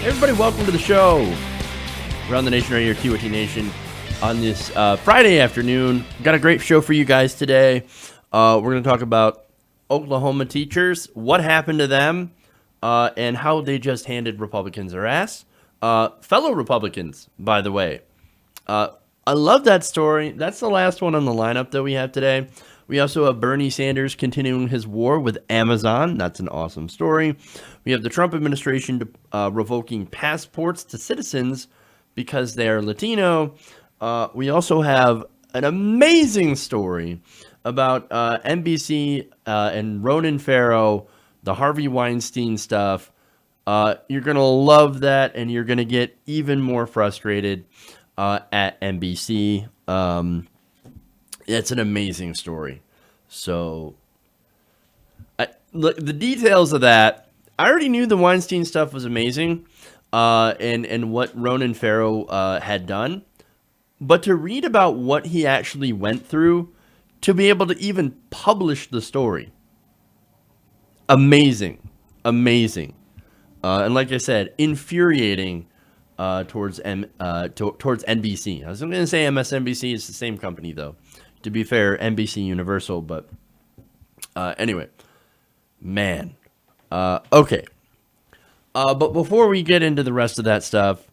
Everybody, welcome to the show. Around the Nation right here, TYT Nation, on this Friday afternoon. Got a great show for you guys today. We're going to talk about Oklahoma teachers, what happened to them, and how they just handed Republicans their ass. Fellow Republicans, by the way. I love that story. That's the last one on the lineup that we have today. We also have Bernie Sanders continuing his war with Amazon. That's an awesome story. We have the Trump administration revoking passports to citizens because they are Latino. We also have an amazing story about NBC and Ronan Farrow, the Harvey Weinstein stuff. You're going to love that, and you're going to get even more frustrated at NBC. It's an amazing story. So, look, the details of that, I already knew the Weinstein stuff was amazing, and what Ronan Farrow had done. But to read about what he actually went through, to be able to even publish the story, amazing. And like I said, infuriating towards NBC. I was going to say MSNBC. It's the same company, though. To be fair, NBC Universal, but anyway, man. Okay. But before we get into the rest of that stuff,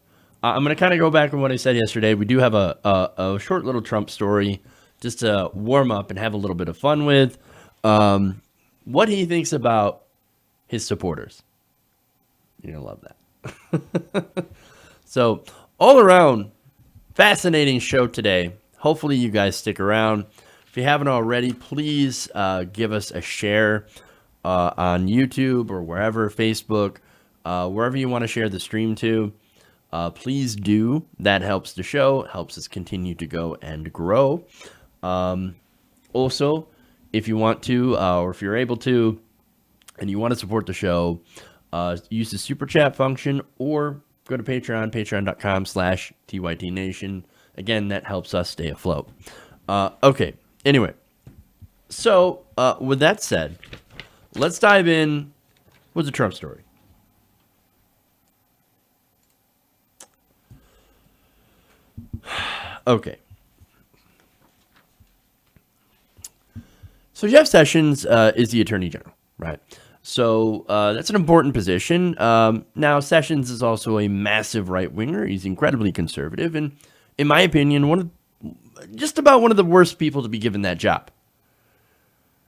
I'm going to kind of go back on what I said yesterday. We do have a short little Trump story just to warm up and have a little bit of fun with. What he thinks about his supporters. You're going to love that. So, all around, fascinating show today. Hopefully you guys stick around. If you haven't already, please give us a share on YouTube or wherever, Facebook, wherever you want to share the stream to. Please do. That helps the show, helps us continue to go and grow. Also, if you want to, or if you're able to, and you want to support the show, use the super chat function or go to Patreon, patreon.com/TYTNation. Again, that helps us stay afloat. Okay, anyway. So, with that said, let's dive in with the Trump story. Okay. So Jeff Sessions is the Attorney General, right? So that's an important position. Now, Sessions is also a massive right-winger. He's incredibly conservative, and in my opinion, just about one of the worst people to be given that job.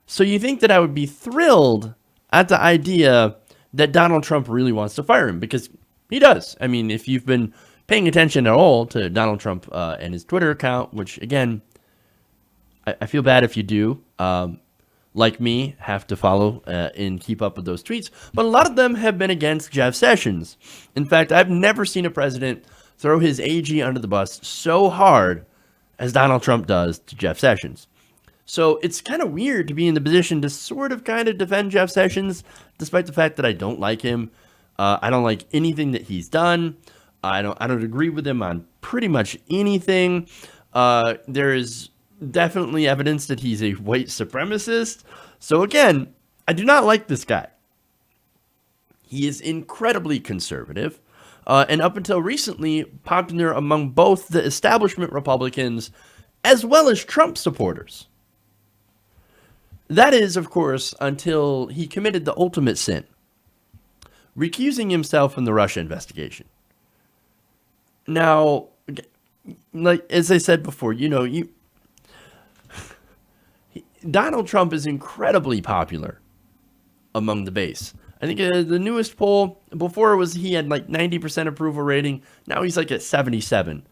So you think that I would be thrilled at the idea that Donald Trump really wants to fire him, because he does. I mean, if you've been paying attention at all to Donald Trump and his Twitter account, which, again, I feel bad if you do, like me, have to follow and keep up with those tweets. But a lot of them have been against Jeff Sessions. In fact, I've never seen a president throw his AG under the bus so hard as Donald Trump does to Jeff Sessions. So it's kind of weird to be in the position to sort of kind of defend Jeff Sessions, despite the fact that I don't like him. I don't like anything that he's done. I don't agree with him on pretty much anything. There is definitely evidence that he's a white supremacist. So again, I do not like this guy. He is incredibly conservative. And up until recently, popular among both the establishment Republicans as well as Trump supporters. That is, of course, until he committed the ultimate sin, recusing himself from the Russia investigation. Now, like as I said before, Donald Trump is incredibly popular among the base. I think the newest poll before he had like 90% approval rating. Now he's like at 77.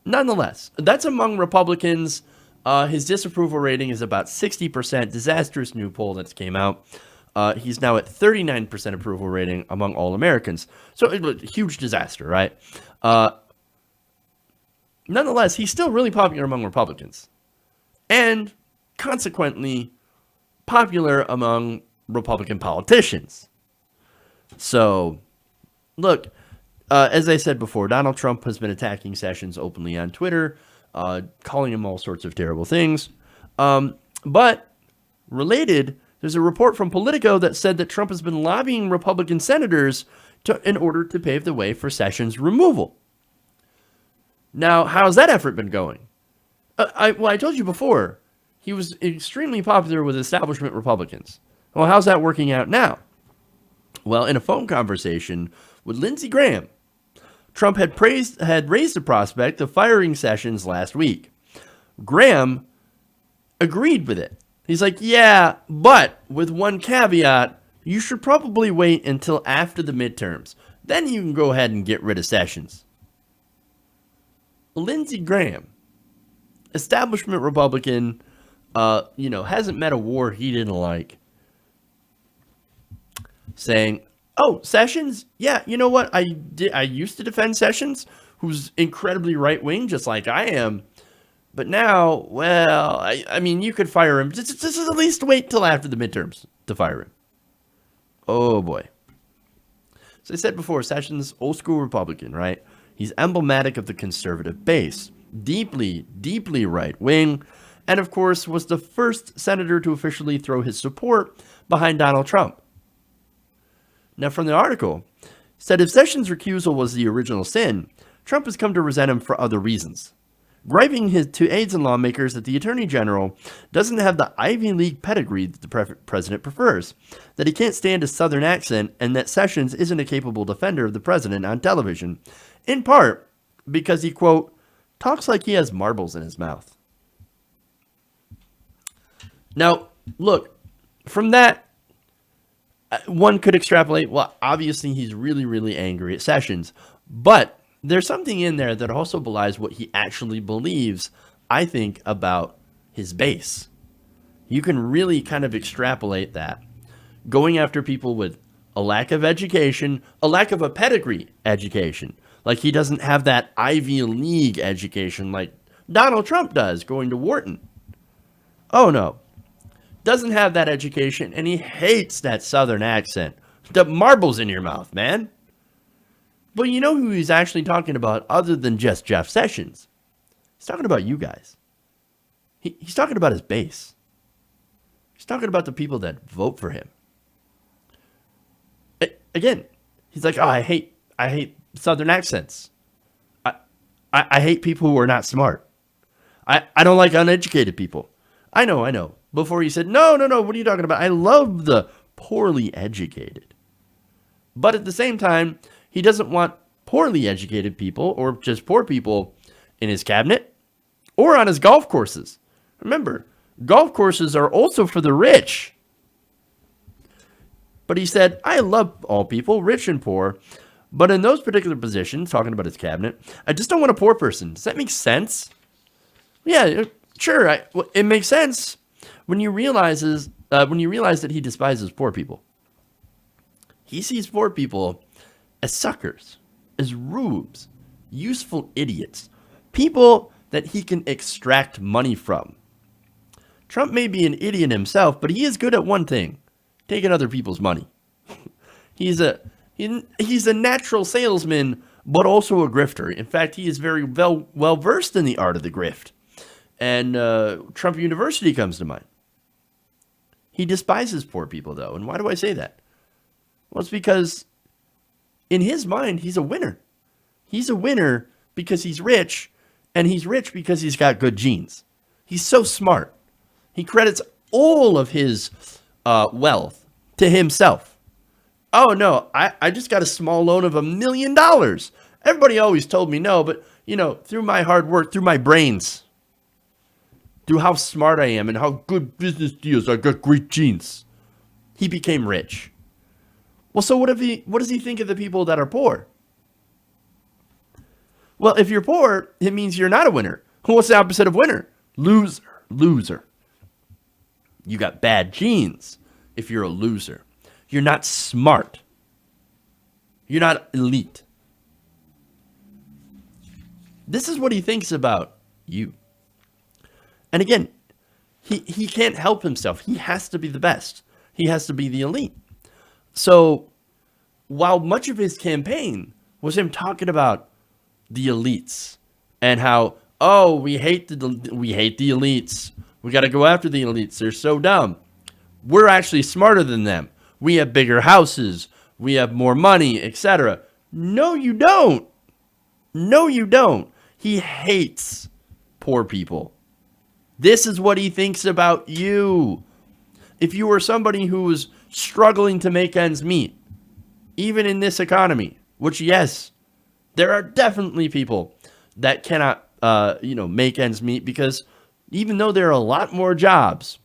Nonetheless, that's among Republicans. His disapproval rating is about 60%. Disastrous new poll that's came out. He's now at 39% approval rating among all Americans. So it was a huge disaster, right? Nonetheless, he's still really popular among Republicans. And consequently, popular among Republican politicians. So, look, as I said before, Donald Trump has been attacking Sessions openly on Twitter, calling him all sorts of terrible things. But related, there's a report from Politico that said that Trump has been lobbying Republican senators in order to pave the way for Sessions' removal. Now, how's that effort been going? I told you before, he was extremely popular with establishment Republicans. Well, how's that working out now? Well, in a phone conversation with Lindsey Graham, Trump had raised the prospect of firing Sessions last week. Graham agreed with it. He's like, yeah, but with one caveat, you should probably wait until after the midterms. Then you can go ahead and get rid of Sessions. Lindsey Graham, establishment Republican, hasn't met a war he didn't like, saying, oh, Sessions? Yeah, you know what? I used to defend Sessions, who's incredibly right-wing, just like I am. But now, well, I mean, you could fire him. Just at least wait till after the midterms to fire him. Oh, boy. As I said before, Sessions, old school Republican, right? He's emblematic of the conservative base. Deeply, deeply right-wing. And, of course, was the first senator to officially throw his support behind Donald Trump. Now, from the article, said if Sessions' recusal was the original sin, Trump has come to resent him for other reasons. Griping to aides and lawmakers that the Attorney General doesn't have the Ivy League pedigree that the president prefers, that he can't stand a Southern accent, and that Sessions isn't a capable defender of the president on television, in part because he, quote, talks like he has marbles in his mouth. Now, look, from that, one could extrapolate, well, obviously he's really, really angry at Sessions, but there's something in there that also belies what he actually believes, I think, about his base. You can really kind of extrapolate that. Going after people with a lack of education, a lack of a pedigree education. Like he doesn't have that Ivy League education like Donald Trump does, going to Wharton. Oh, no. Doesn't have that education, and he hates that Southern accent. The marbles in your mouth, man. But you know who he's actually talking about other than just Jeff Sessions? He's talking about you guys. He's talking about his base. He's talking about the people that vote for him. Again, he's like, oh, I hate Southern accents. I hate people who are not smart. I don't like uneducated people. I know. Before he said, no, what are you talking about? I love the poorly educated. But at the same time, he doesn't want poorly educated people or just poor people in his cabinet or on his golf courses. Remember, golf courses are also for the rich. But he said, I love all people, rich and poor. But in those particular positions, talking about his cabinet, I just don't want a poor person. Does that make sense? Yeah, sure. It makes sense when you realize that he despises poor people. He sees poor people as suckers, as rubes, useful idiots, people that he can extract money from. Trump may be an idiot himself, but he is good at one thing: taking other people's money. He's a natural salesman, but also a grifter. In fact, he is very well versed in the art of the grift. And Trump University comes to mind. He despises poor people, though. And why do I say that? Well, it's because in his mind, he's a winner. He's a winner because he's rich, and he's rich because he's got good genes. He's so smart. He credits all of his wealth to himself. Oh, no, I just got a small loan of $1 million. Everybody always told me no, but, through my hard work, through my brains, through how smart I am and how good business deals, I got great genes, he became rich. Well, so what does he think of the people that are poor? Well, if you're poor, it means you're not a winner. What's the opposite of winner? Loser. You got bad genes if you're a loser. You're not smart. You're not elite. This is what he thinks about you. And again, he can't help himself. He has to be the best. He has to be the elite. So while much of his campaign was him talking about the elites and how, oh, we hate the elites. We got to go after the elites. They're so dumb. We're actually smarter than them. We have bigger houses. we have more money, etc. No, you don't. No, you don't. He hates poor people. This is what he thinks about you. If you were somebody who was struggling to make ends meet, even in this economy, which, yes, there are definitely people that cannot, make ends meet, because even though there are a lot more jobs,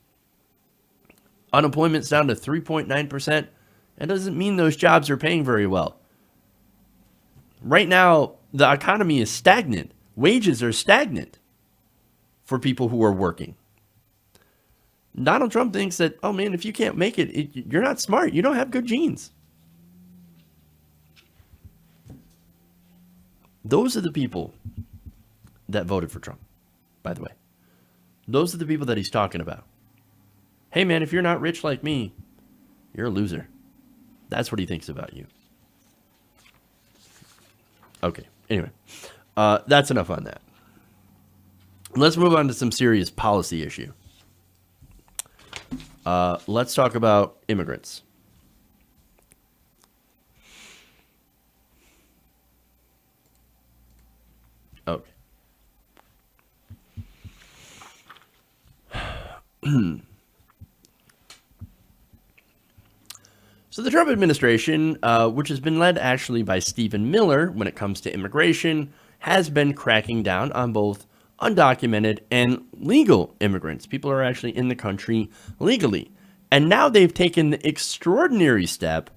unemployment's down to 3.9%. That doesn't mean those jobs are paying very well. Right now, the economy is stagnant. Wages are stagnant for people who are working. Donald Trump thinks that, oh man, if you can't make it, you're not smart. You don't have good genes. Those are the people that voted for Trump, by the way. Those are the people that he's talking about. Hey man, if you're not rich like me, you're a loser. That's what he thinks about you. Okay, anyway, that's enough on that. Let's move on to some serious policy issue. Let's talk about immigrants. Okay. So the Trump administration, which has been led actually by Stephen Miller when it comes to immigration, has been cracking down on both undocumented and legal immigrants. People are actually in the country legally. And now they've taken the extraordinary step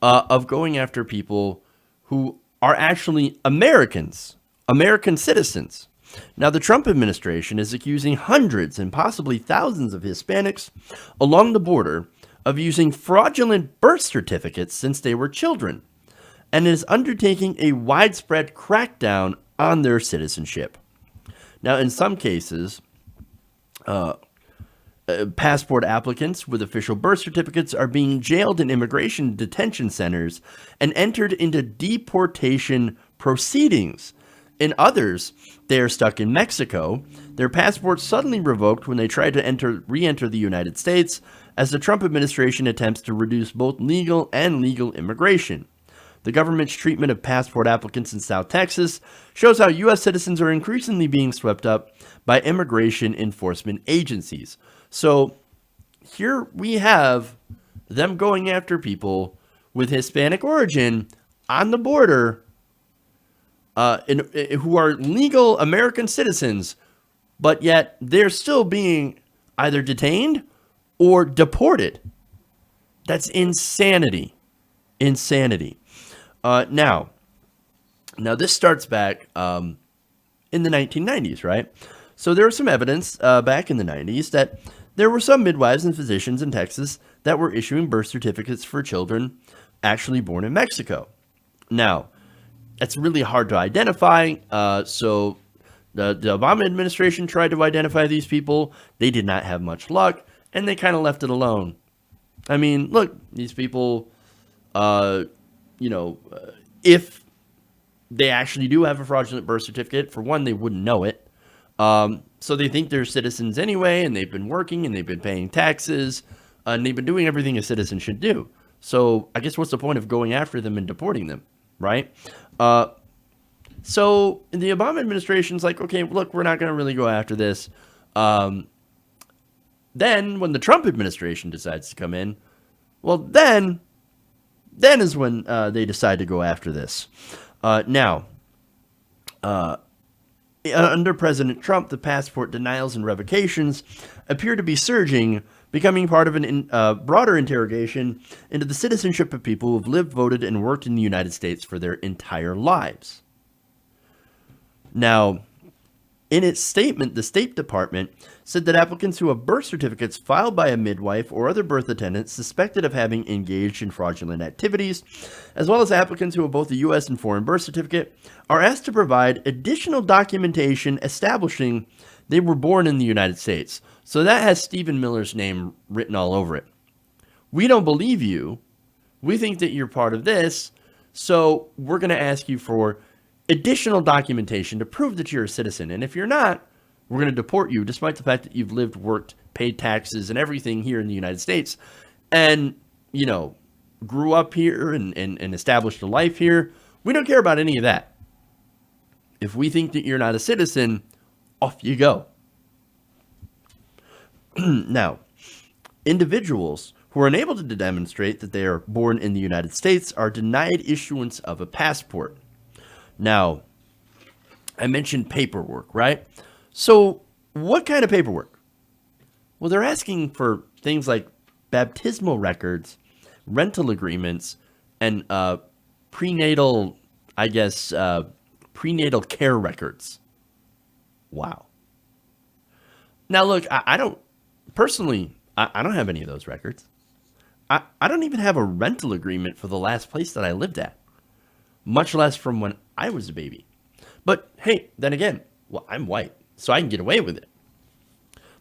of going after people who are actually Americans, American citizens. Now, the Trump administration is accusing hundreds and possibly thousands of Hispanics along the border of using fraudulent birth certificates since they were children, and is undertaking a widespread crackdown on their citizenship. Now, in some cases, passport applicants with official birth certificates are being jailed in immigration detention centers and entered into deportation proceedings. In others, they are stuck in Mexico, their passports suddenly revoked when they try to re-enter the United States, as the Trump administration attempts to reduce both legal and illegal immigration. The government's treatment of passport applicants in South Texas shows how U.S. citizens are increasingly being swept up by immigration enforcement agencies. So here we have them going after people with Hispanic origin on the border, who are legal American citizens, but yet they're still being either detained or deported. That's insanity. Insanity. Now this starts back in the 1990s, right? So there was some evidence back in the 90s that there were some midwives and physicians in Texas that were issuing birth certificates for children actually born in Mexico. Now, that's really hard to identify. So the Obama administration tried to identify these people. They did not have much luck, and they kind of left it alone. I mean, look, these people, if they actually do have a fraudulent birth certificate, for one, they wouldn't know it. So they think they're citizens anyway, and they've been working, and they've been paying taxes, and they've been doing everything a citizen should do. So I guess what's the point of going after them and deporting them, right? So the Obama administration's like, okay, look, we're not going to really go after this. Then when the Trump administration decides to come in, well, then is when they decide to go after this. Now, under President Trump, the passport denials and revocations appear to be surging, becoming part of a broader interrogation into the citizenship of people who have lived, voted, and worked in the United States for their entire lives. Now, in its statement, the State Department said that applicants who have birth certificates filed by a midwife or other birth attendant suspected of having engaged in fraudulent activities, as well as applicants who have both a U.S. and foreign birth certificate, are asked to provide additional documentation establishing they were born in the United States. So that has Stephen Miller's name written all over it. We don't believe you. We think that you're part of this, so we're going to ask you for additional documentation to prove that you're a citizen. And if you're not, we're going to deport you, despite the fact that you've lived, worked, paid taxes, and everything here in the United States. And, grew up here and established a life here. We don't care about any of that. If we think that you're not a citizen, off you go. Now, individuals who are unable to demonstrate that they are born in the United States are denied issuance of a passport. Now, I mentioned paperwork, right? So, what kind of paperwork? Well, they're asking for things like baptismal records, rental agreements, and prenatal, prenatal care records. Wow. Now, look, I don't, personally, I don't have any of those records. I don't even have a rental agreement for the last place that I lived at, much less from when I was a baby. But hey, then again, well, I'm white, so I can get away with it.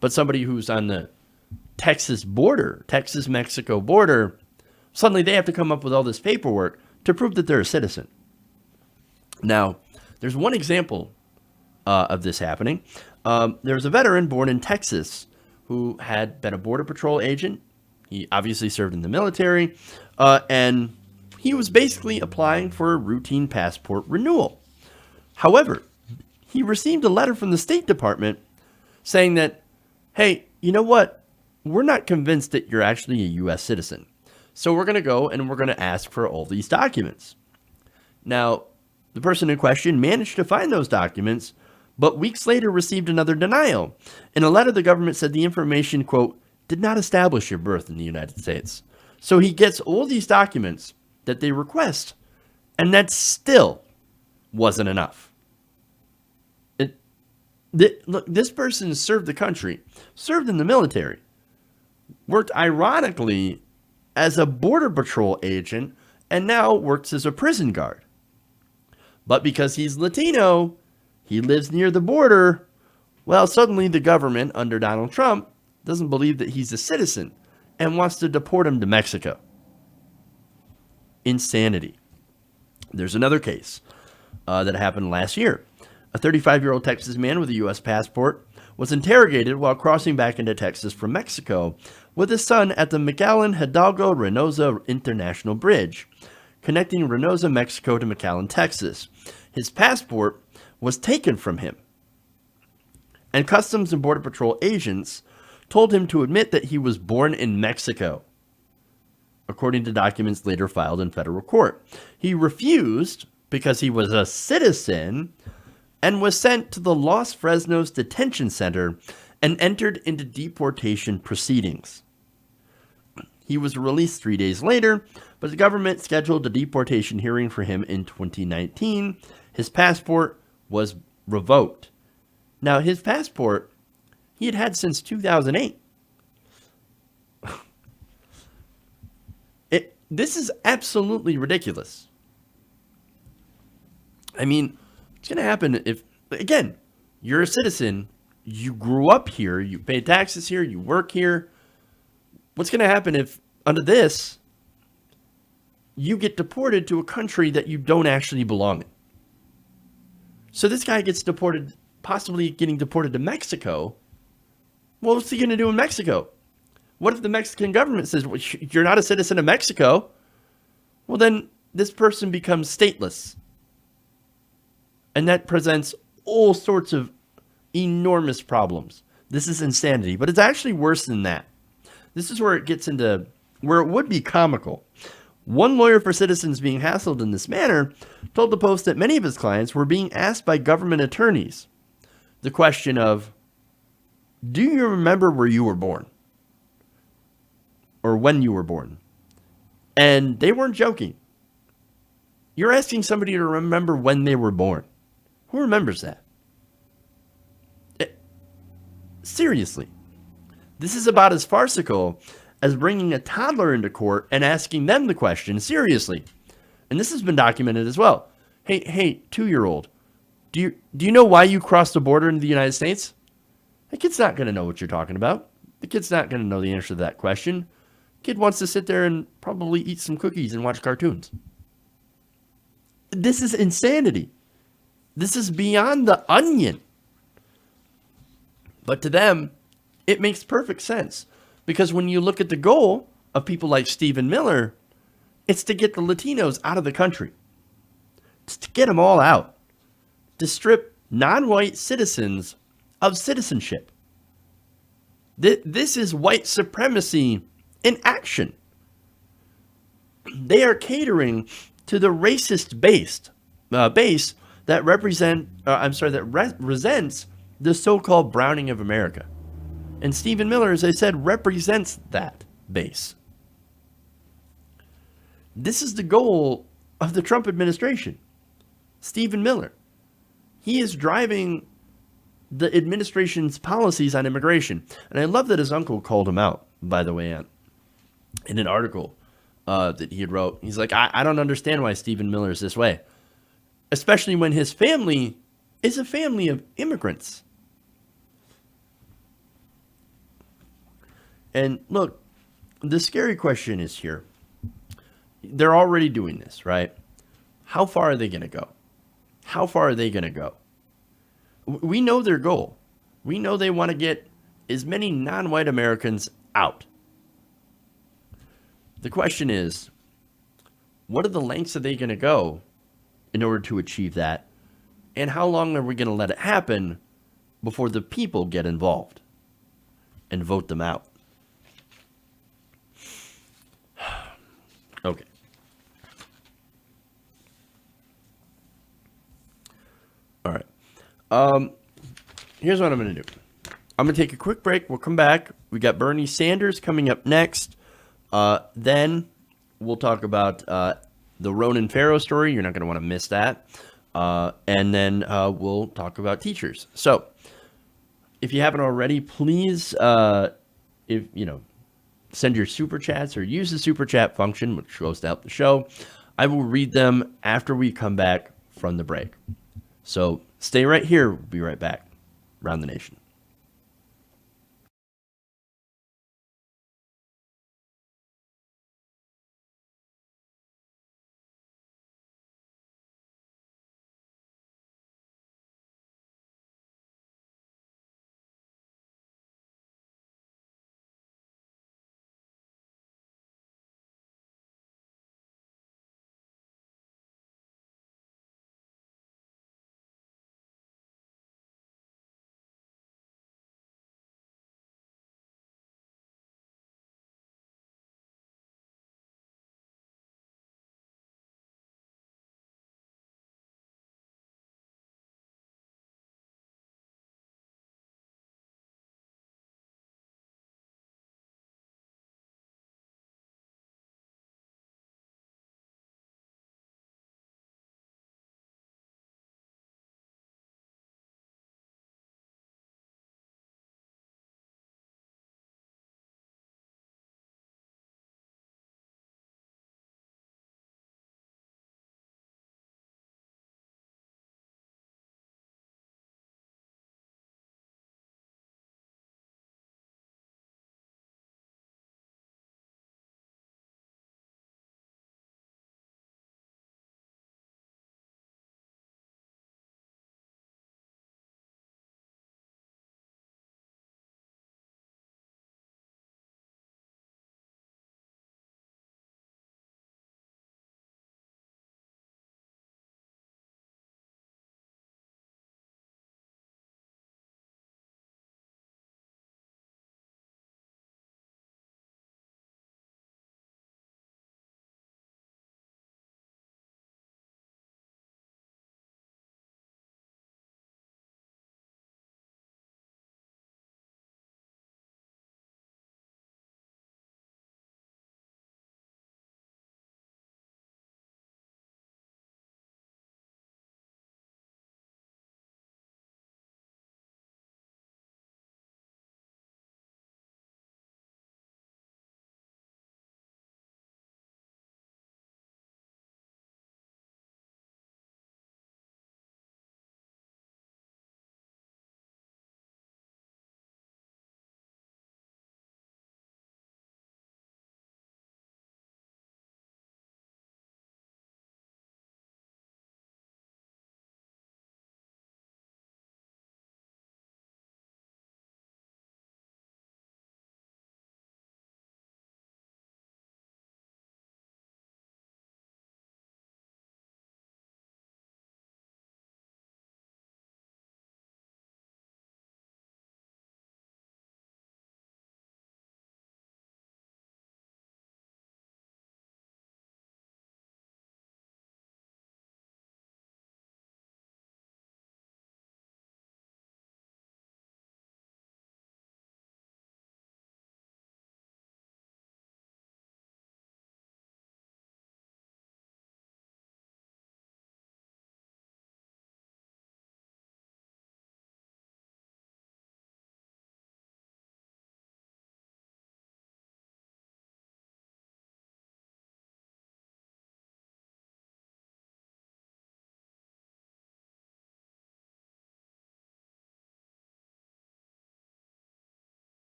But somebody who's on the Texas-Mexico border, suddenly they have to come up with all this paperwork to prove that they're a citizen. Now, there's one example of this happening. There was a veteran born in Texas who had been a Border Patrol agent. He obviously served in the military, and he was basically applying for a routine passport renewal. However, he received a letter from the State Department saying that, hey, you know what? We're not convinced that you're actually a U.S. citizen. So we're going to go and we're going to ask for all these documents. Now, the person in question managed to find those documents, but weeks later received another denial. In a letter, the government said the information, quote, did not establish your birth in the United States. So he gets all these documents that they request, and that still wasn't enough. Look, this person served the country, served in the military, worked ironically as a Border Patrol agent, and now works as a prison guard. But because he's Latino, he lives near the border, well, suddenly the government under Donald Trump doesn't believe that he's a citizen and wants to deport him to Mexico. Insanity. There's another case that happened last year. A 35-year-old Texas man with a U.S. passport was interrogated while crossing back into Texas from Mexico with his son at the McAllen Hidalgo Reynosa International Bridge, connecting Reynosa, Mexico to McAllen, Texas. His passport was taken from him, and Customs and Border Patrol agents told him to admit that he was born in Mexico, according to documents later filed in federal court. He refused because he was a citizen and was sent to the Los Fresnos Detention Center and entered into deportation proceedings. He was released 3 days later, but the government scheduled a deportation hearing for him in 2019. His passport was revoked. Now, his passport he had had since 2008. This is absolutely ridiculous. I mean, what's going to happen if, again, you're a citizen, you grew up here, you pay taxes here, you work here. What's going to happen if, under this, you get deported to a country that you don't actually belong in? So this guy gets deported, possibly getting deported to Mexico. Well, what's he going to do in Mexico? What if the Mexican government says, well, you're not a citizen of Mexico? Well, then this person becomes stateless. And that presents all sorts of enormous problems. This is insanity, but it's actually worse than that. This is where it gets into where it would be comical. One lawyer for citizens being hassled in this manner told the Post that many of his clients were being asked by government attorneys the question of, do you remember where you were born? Or when you were born? And they weren't joking. You're asking somebody to remember when they were born. Who remembers that? Seriously. This is about as farcical as bringing a toddler into court and asking them the question seriously. And this has been documented as well. Hey, 2-year-old, do you know why you crossed the border into the United States? The kid's not going to know what you're talking about. The kid's not going to know the answer to that question. Kid wants to sit there and probably eat some cookies and watch cartoons. This is insanity. This is beyond the onion. But to them, it makes perfect sense. Because when you look at the goal of people like Stephen Miller, It's to get the Latinos out of the country. It's to get them all out. To strip non-white citizens of citizenship. This is white supremacy in action. They are catering to the racist base that resents the so-called browning of America. And Stephen Miller, as I said, represents that base. This is the goal of the Trump administration. Stephen Miller. He is driving the administration's policies on immigration. And I love that his uncle called him out, by the way, in an article that he had wrote. He's like, I don't understand why Stephen Miller is this way, especially when his family is a family of immigrants. And look, the scary question is here. They're already doing this, right? How far are they going to go? How far are they going to go? We know their goal. We know they want to get as many non-white Americans out. The question is, what are the lengths are they going to go in order to achieve that? And how long are we going to let it happen before the people get involved and vote them out? Okay. All right. Here's what I'm going to do. I'm going to take a quick break. We'll come back. We got Bernie Sanders coming up next. Then we'll talk about the Ronan Farrow story. You're not going to want to miss that. And then we'll talk about teachers. So if you haven't already, please, send your super chats or use the super chat function, which goes to help the show. I will read them after we come back from the break. So stay right here. We'll be right back. Around the Nation.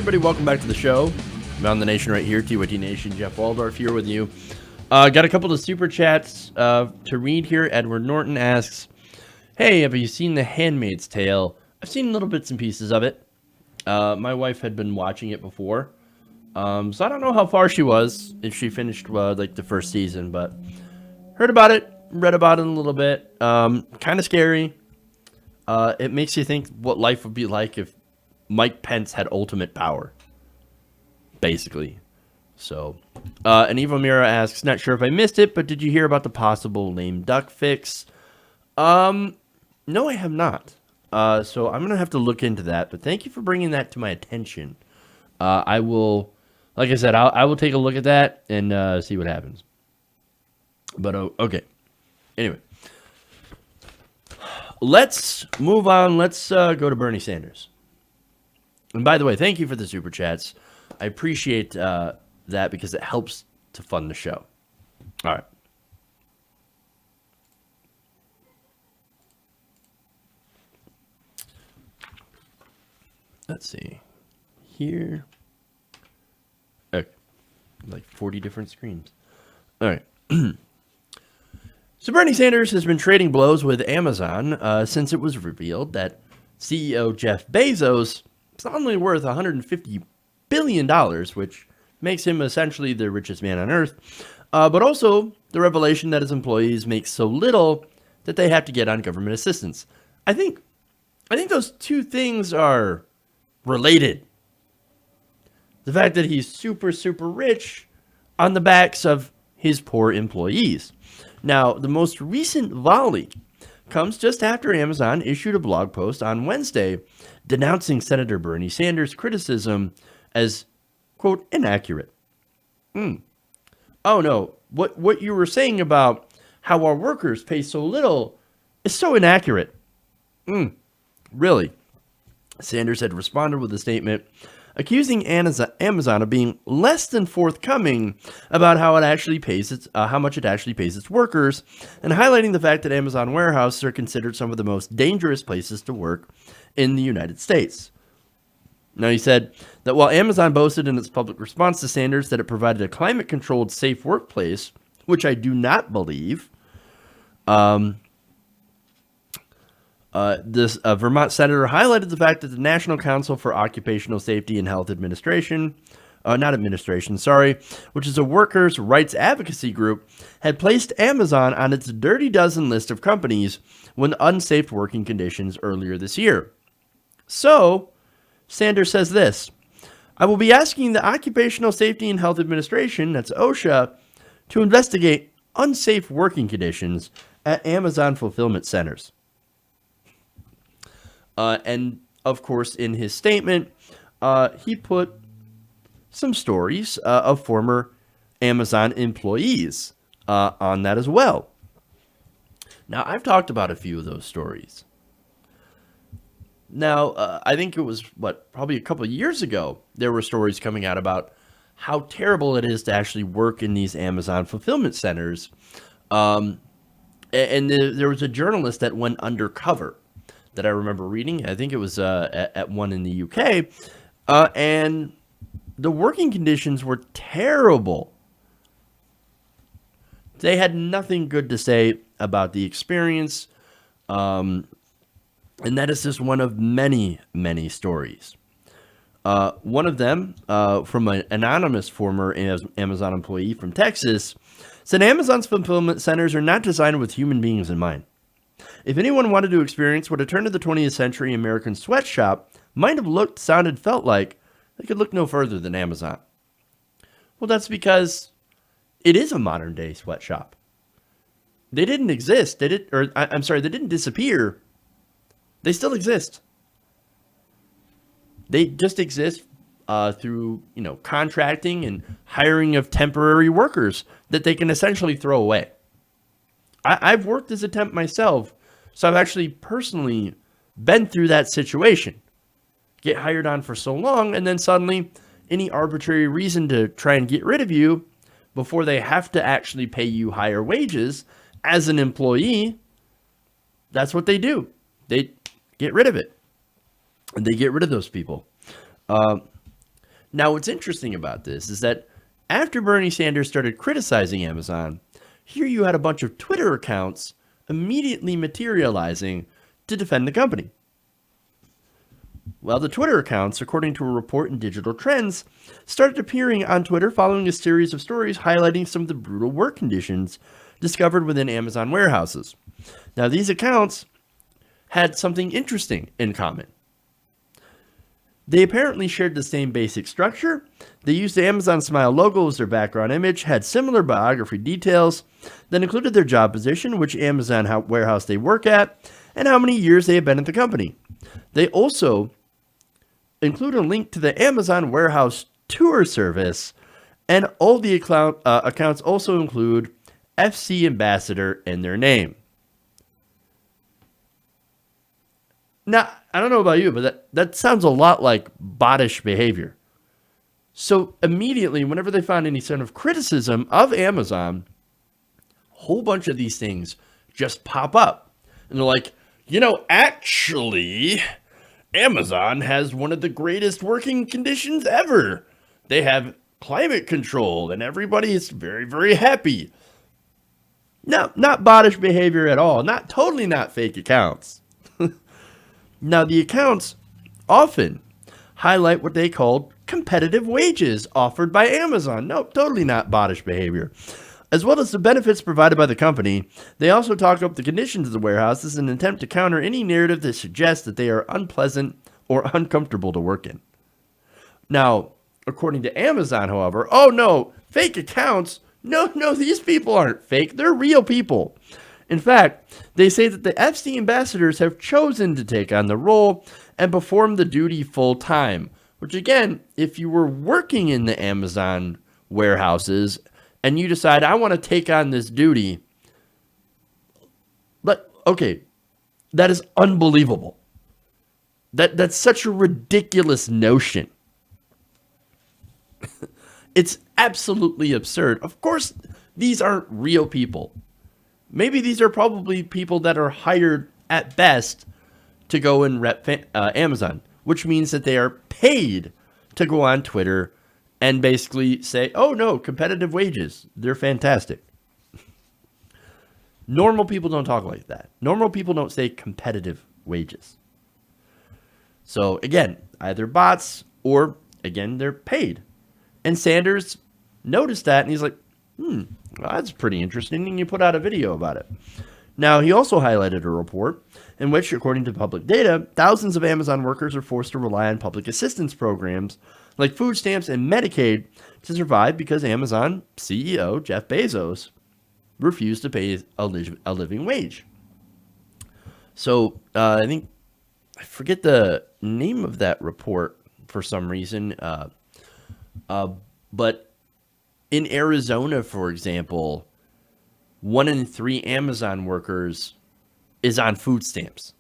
Everybody, welcome back to the show. I'm on the Nation right here, TYT Nation. Jeff Waldorf here with you. Got a couple of super chats to read here. Edward Norton asks, "Hey, have you seen The Handmaid's Tale?" I've seen little bits and pieces of it. My wife had been watching it before, so I don't know how far she was, if she finished like the first season, but heard about it, read about it a little bit. Kind of scary. It makes you think what life would be like if Mike Pence had ultimate power, basically. So, and Eva Mira asks, "Not sure if I missed it, but did you hear about the possible lame duck fix?" No, I have not. So I'm gonna have to look into that. But thank you for bringing that to my attention. I will, like I said, I will take a look at that and see what happens. But okay. Anyway, let's move on. Let's go to Bernie Sanders. And by the way, thank you for the super chats. I appreciate that because it helps to fund the show. All right. Let's see. Here. Okay. Like 40 different screens. All right. So Bernie Sanders has been trading blows with Amazon since it was revealed that CEO Jeff Bezos is not only worth $150 billion, which makes him essentially the richest man on earth, but also the revelation that his employees make so little that they have to get on government assistance. I think those two things are related. The fact that he's super, super rich on the backs of his poor employees. Now, the most recent volley comes just after Amazon issued a blog post on Wednesday denouncing Senator Bernie Sanders' criticism as, quote, inaccurate. Oh, no. What you were saying about how our workers pay so little is so inaccurate. Really? Sanders had responded with a statement accusing Amazon of being less than forthcoming about how much it actually pays its workers, and highlighting the fact that Amazon warehouses are considered some of the most dangerous places to work in the United States. Now, he said that while Amazon boasted in its public response to Sanders that it provided a climate-controlled, safe workplace, which I do not believe, this Vermont senator highlighted the fact that the National Council for Occupational Safety and Health which is a workers' rights advocacy group, had placed Amazon on its Dirty Dozen list of companies with unsafe working conditions earlier this year. So, Sanders says this: "I will be asking the Occupational Safety and Health Administration, that's OSHA, to investigate unsafe working conditions at Amazon fulfillment centers." And, of course, in his statement, he put some stories of former Amazon employees on that as well. Now, I've talked about a few of those stories. Now, I think it was, probably a couple of years ago, there were stories coming out about how terrible it is to actually work in these Amazon fulfillment centers. And there was a journalist that went undercover that I remember reading. I think it was at one in the UK. And the working conditions were terrible. They had nothing good to say about the experience. And that is just one of many, many stories. One of them, from an anonymous former Amazon employee from Texas, said Amazon's fulfillment centers are not designed with human beings in mind. If anyone wanted to experience what a turn of the 20th century American sweatshop might have looked, sounded, felt like, they could look no further than Amazon. Well, that's because it is a modern day sweatshop. They didn't exist. They didn't disappear. They still exist. They just exist through, contracting and hiring of temporary workers that they can essentially throw away. I've worked as a temp myself, so I've actually personally been through that situation. Get hired on for so long, and then suddenly any arbitrary reason to try and get rid of you before they have to actually pay you higher wages as an employee, that's what they do. They get rid of it. And they get rid of those people. Now, what's interesting about this is that after Bernie Sanders started criticizing Amazon, here you had a bunch of Twitter accounts immediately materializing to defend the company. Well, the Twitter accounts, according to a report in Digital Trends, started appearing on Twitter following a series of stories highlighting some of the brutal work conditions discovered within Amazon warehouses. Now, these accounts had something interesting in common. They apparently shared the same basic structure. They used the Amazon Smile logo as their background image, had similar biography details that included their job position, which Amazon warehouse they work at, and how many years they have been at the company. They also include a link to the Amazon warehouse tour service, and all the accounts also include FC Ambassador in their name. Now, I don't know about you, but that sounds a lot like bottish behavior. So immediately, whenever they find any sort of criticism of Amazon, a whole bunch of these things just pop up. And they're like, actually, Amazon has one of the greatest working conditions ever. They have climate control and everybody is very, very happy. No, not bottish behavior at all. Totally not fake accounts. Now, the accounts often highlight what they called competitive wages offered by Amazon. No, totally not bottish behavior. As well as the benefits provided by the company, they also talk up the conditions of the warehouses in an attempt to counter any narrative that suggests that they are unpleasant or uncomfortable to work in. Now, according to Amazon, however, oh no, fake accounts? No, these people aren't fake. They're real people. In fact, they say that the FC ambassadors have chosen to take on the role and perform the duty full time, which again, if you were working in the Amazon warehouses and you decide, I want to take on this duty, but okay, that is unbelievable. That's such a ridiculous notion. It's absolutely absurd. Of course, these aren't real people. Maybe these are probably people that are hired at best to go and rep Amazon, which means that they are paid to go on Twitter and basically say, oh no, competitive wages, they're fantastic. Normal people don't talk like that. Normal people don't say competitive wages. So again, either bots or, again, they're paid. And Sanders noticed that and he's like, well, that's pretty interesting. And you put out a video about it. Now, he also highlighted a report in which, according to public data, thousands of Amazon workers are forced to rely on public assistance programs like food stamps and Medicaid to survive because Amazon CEO Jeff Bezos refused to pay a living wage. So I forget the name of that report for some reason, but in Arizona, for example, 1 in 3 Amazon workers is on food stamps.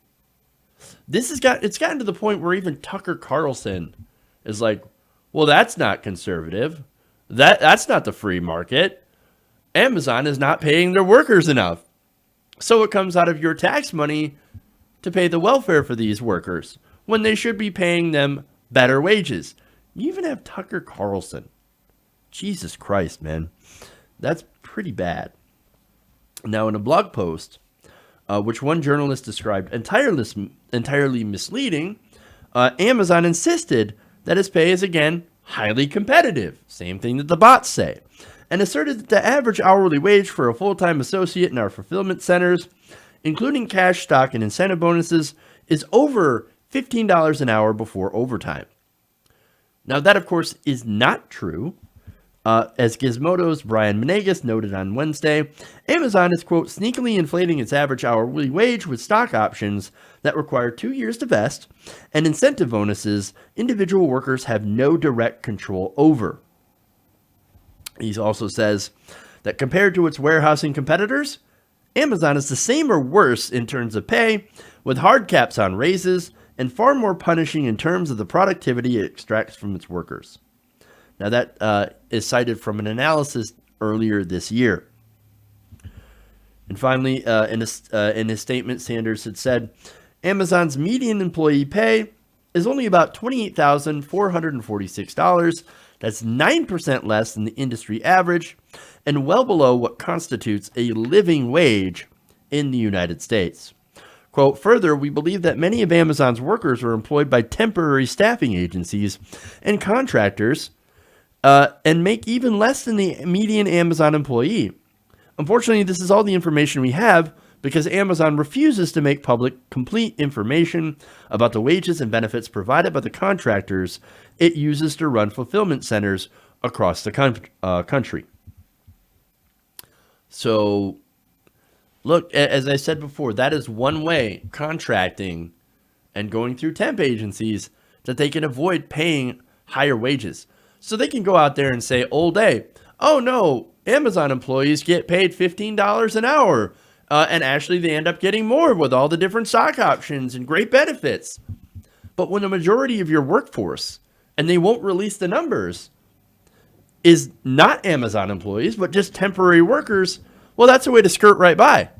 It's gotten to the point where even Tucker Carlson is like, well, that's not conservative. That's not the free market. Amazon is not paying their workers enough. So it comes out of your tax money to pay the welfare for these workers when they should be paying them better wages. You even have Tucker Carlson. Jesus Christ, man. That's pretty bad. Now, in a blog post, which one journalist described entirely misleading, Amazon insisted that its pay is, again, highly competitive. Same thing that the bots say. And asserted that the average hourly wage for a full-time associate in our fulfillment centers, including cash, stock, and incentive bonuses, is over $15 an hour before overtime. Now, that, of course, is not true. As Gizmodo's Brian Menegas noted on Wednesday, Amazon is, quote, sneakily inflating its average hourly wage with stock options that require 2 years to vest and incentive bonuses individual workers have no direct control over. He also says that compared to its warehousing competitors, Amazon is the same or worse in terms of pay, with hard caps on raises and far more punishing in terms of the productivity it extracts from its workers. Now, that is cited from an analysis earlier this year. And finally, in his statement, Sanders had said, Amazon's median employee pay is only about $28,446. That's 9% less than the industry average and well below what constitutes a living wage in the United States. Quote, further, we believe that many of Amazon's workers are employed by temporary staffing agencies and contractors and make even less than the median Amazon employee. Unfortunately, this is all the information we have because Amazon refuses to make public complete information about the wages and benefits provided by the contractors it uses to run fulfillment centers across the country. So, look, as I said before, that is one way contracting and going through temp agencies that they can avoid paying higher wages. So they can go out there and say all day, oh no, Amazon employees get paid $15 an hour. And actually they end up getting more with all the different stock options and great benefits. But when the majority of your workforce, and they won't release the numbers, is not Amazon employees, but just temporary workers, well, that's a way to skirt right by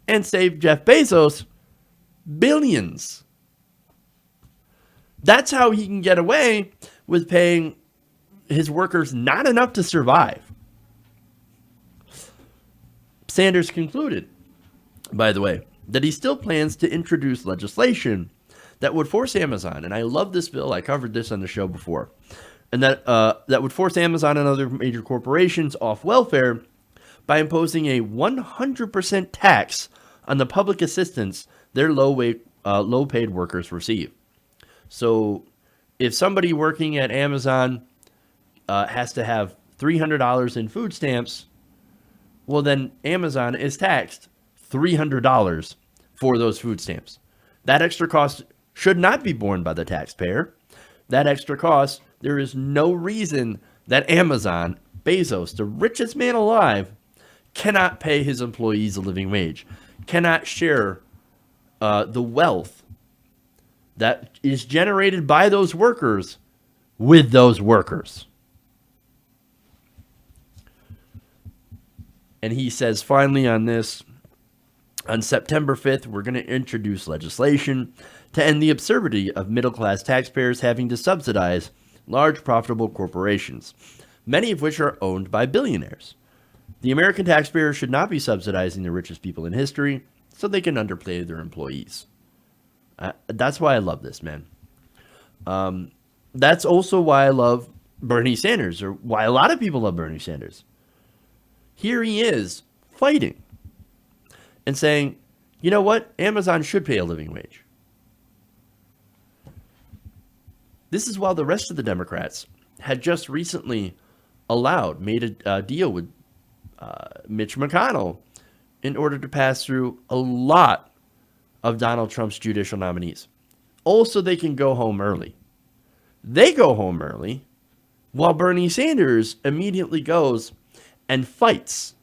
and save Jeff Bezos billions. That's how he can get away with paying his workers not enough to survive. Sanders concluded, by the way, that he still plans to introduce legislation that would force Amazon, and I love this bill, I covered this on the show before, and that would force Amazon and other major corporations off welfare by imposing a 100% tax on the public assistance their low-paid workers receive. So if somebody working at Amazon has to have $300 in food stamps, well then Amazon is taxed $300 for those food stamps. That extra cost should not be borne by the taxpayer. That extra cost, there is no reason that Amazon, Bezos, the richest man alive, cannot pay his employees a living wage, cannot share the wealth that is generated by those workers with those workers. And he says finally on this, on September 5th, we're going to introduce legislation to end the absurdity of middle-class taxpayers having to subsidize large profitable corporations, many of which are owned by billionaires. The American taxpayer should not be subsidizing the richest people in history so they can underpay their employees. That's why I love this, man. That's also why I love Bernie Sanders, or why a lot of people love Bernie Sanders. Here he is fighting and saying, you know what? Amazon should pay a living wage. This is while the rest of the Democrats had just recently made a deal with Mitch McConnell in order to pass through a lot of Donald Trump's judicial nominees. Also, they can go home early. They go home early while Bernie Sanders immediately goes and fights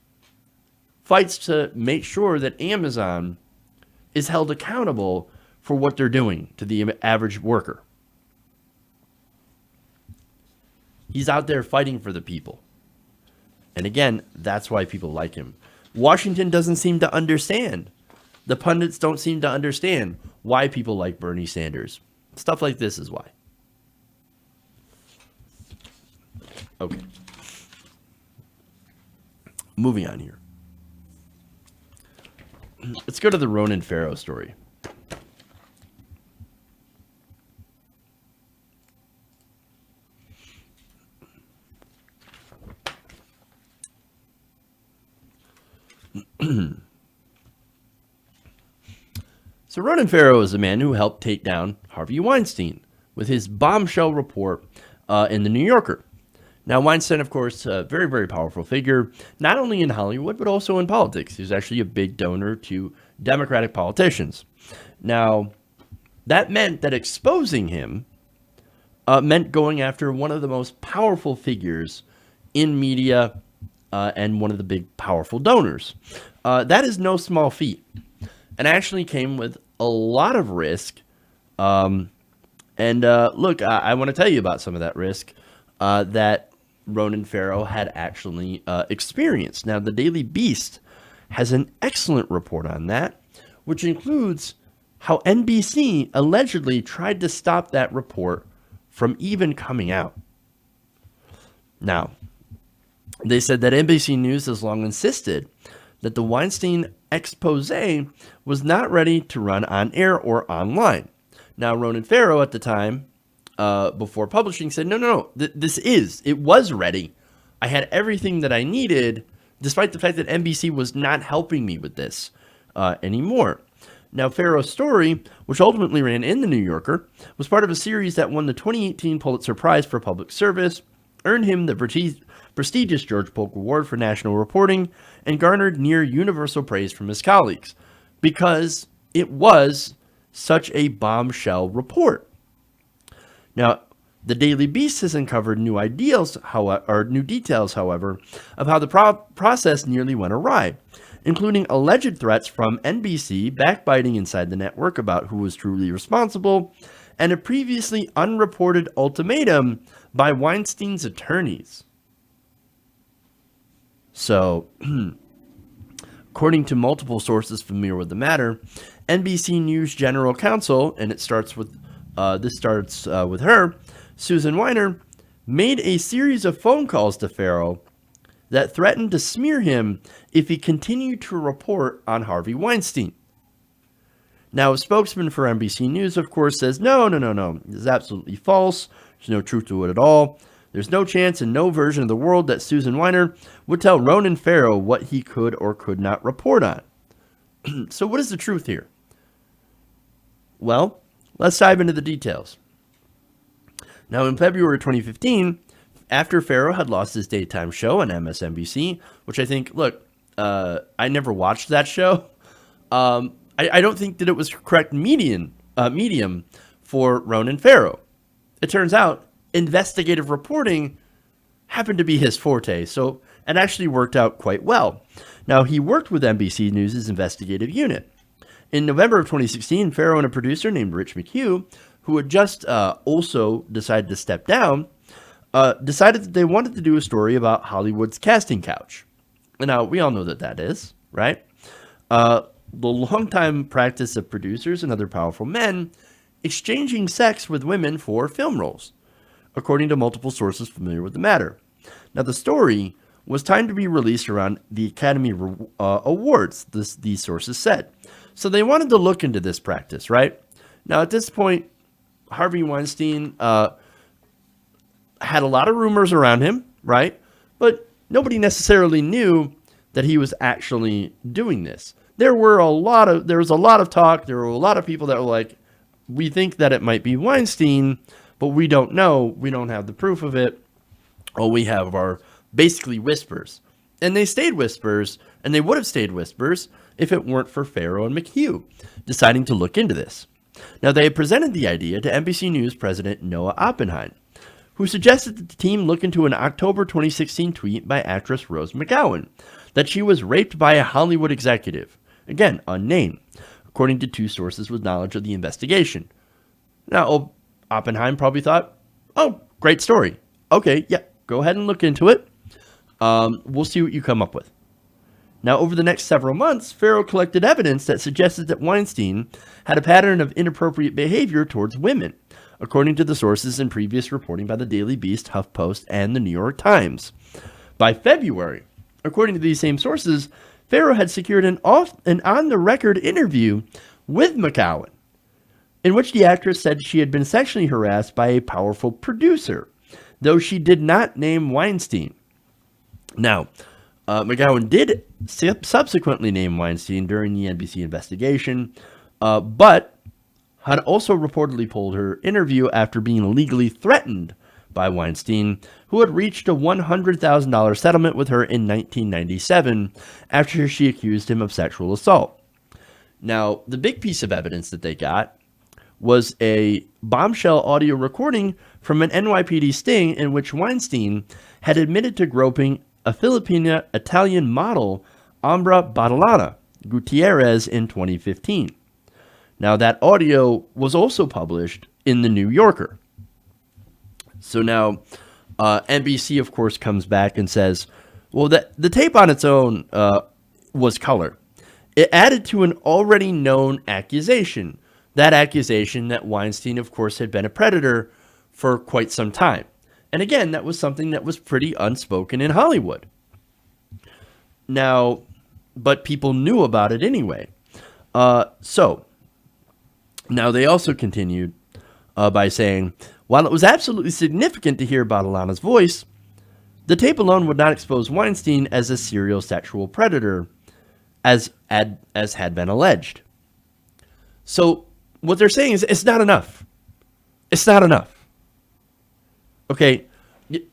to make sure that Amazon is held accountable for what they're doing to the average worker. He's out there fighting for the people. And again, that's why people like him. Washington doesn't seem to understand. The pundits don't seem to understand why people like Bernie Sanders. Stuff like this is why. Okay. Moving on here. Let's go to the Ronan Farrow story. So Ronan Farrow is the man who helped take down Harvey Weinstein with his bombshell report in the New Yorker. Now, Weinstein, of course, a very, very powerful figure, not only in Hollywood, but also in politics. He's actually a big donor to Democratic politicians. Now, that meant that exposing him meant going after one of the most powerful figures in media and one of the big, powerful donors. That is no small feat, and actually came with a lot of risk. Look, I want to tell you about some of that risk that Ronan Farrow had actually experienced. Now, the Daily Beast has an excellent report on that, which includes how NBC allegedly tried to stop that report from even coming out. Now, they said that NBC News has long insisted that the Weinstein expose was not ready to run on air or online. Now, Ronan Farrow at the time, before publishing, said, no, it was ready. I had everything that I needed, despite the fact that NBC was not helping me with this anymore. Now, Farrow's story, which ultimately ran in The New Yorker, was part of a series that won the 2018 Pulitzer Prize for Public Service, earned him the prestigious George Polk Award for National Reporting, and garnered near universal praise from his colleagues, because it was such a bombshell report. Now, the Daily Beast has uncovered new details, however, of how the process nearly went awry, including alleged threats from NBC backbiting inside the network about who was truly responsible, and a previously unreported ultimatum by Weinstein's attorneys. So, according to multiple sources familiar with the matter, NBC News General Counsel, and it starts with her, Susan Weiner, made a series of phone calls to Farrow that threatened to smear him if he continued to report on Harvey Weinstein. Now, a spokesman for NBC News, of course, says, no, this is absolutely false. There's no truth to it at all. There's no chance in no version of the world that Susan Weiner would tell Ronan Farrow what he could or could not report on. So what is the truth here? Well, let's dive into the details. Now, in February 2015, after Farrow had lost his daytime show on MSNBC, which I think, I never watched that show. I don't think that it was correct medium for Ronan Farrow. It turns out investigative reporting happened to be his forte, so it actually worked out quite well. Now, he worked with NBC News' investigative unit. In November of 2016, Farrow and a producer named Rich McHugh, who had just also decided to step down, decided that they wanted to do a story about Hollywood's casting couch. Now, we all know that is, right? The longtime practice of producers and other powerful men exchanging sex with women for film roles, according to multiple sources familiar with the matter. Now, the story was timed to be released around the Academy Awards, these sources said. So they wanted to look into this practice, right? Now, at this point, Harvey Weinstein had a lot of rumors around him, right? But nobody necessarily knew that he was actually doing this. There was a lot of talk. There were a lot of people that were like, we think that it might be Weinstein, but we don't know. We don't have the proof of it. All we have are basically whispers. And they stayed whispers, and they would have stayed whispers if it weren't for Farrow and McHugh deciding to look into this. Now, they had presented the idea to NBC News president Noah Oppenheim, who suggested that the team look into an October 2016 tweet by actress Rose McGowan that she was raped by a Hollywood executive, again, unnamed, according to two sources with knowledge of the investigation. Now, Oppenheim probably thought, oh, great story. Okay, yeah, go ahead and look into it. We'll see what you come up with. Now, over the next several months, Farrow collected evidence that suggested that Weinstein had a pattern of inappropriate behavior towards women, according to the sources in previous reporting by the Daily Beast, HuffPost, and the New York Times. By February, according to these same sources, Farrow had secured an on-the-record interview with McGowan, in which the actress said she had been sexually harassed by a powerful producer, though she did not name Weinstein. Now, McGowan did subsequently name Weinstein during the NBC investigation, but had also reportedly pulled her interview after being illegally threatened by Weinstein, who had reached a $100,000 settlement with her in 1997 after she accused him of sexual assault. Now, the big piece of evidence that they got was a bombshell audio recording from an NYPD sting in which Weinstein had admitted to groping a Filipina Italian model, Ambra Badalana Gutierrez, in 2015. Now, that audio was also published in The New Yorker. So now, NBC, of course, comes back and says, well, the tape on its own was color. It added to an already known accusation, that accusation that Weinstein, of course, had been a predator for quite some time. And again, that was something that was pretty unspoken in Hollywood. Now, but people knew about it anyway. So, now they also continued by saying, while it was absolutely significant to hear about Alana's voice, the tape alone would not expose Weinstein as a serial sexual predator, as had been alleged. So, what they're saying is it's not enough. It's not enough. Okay,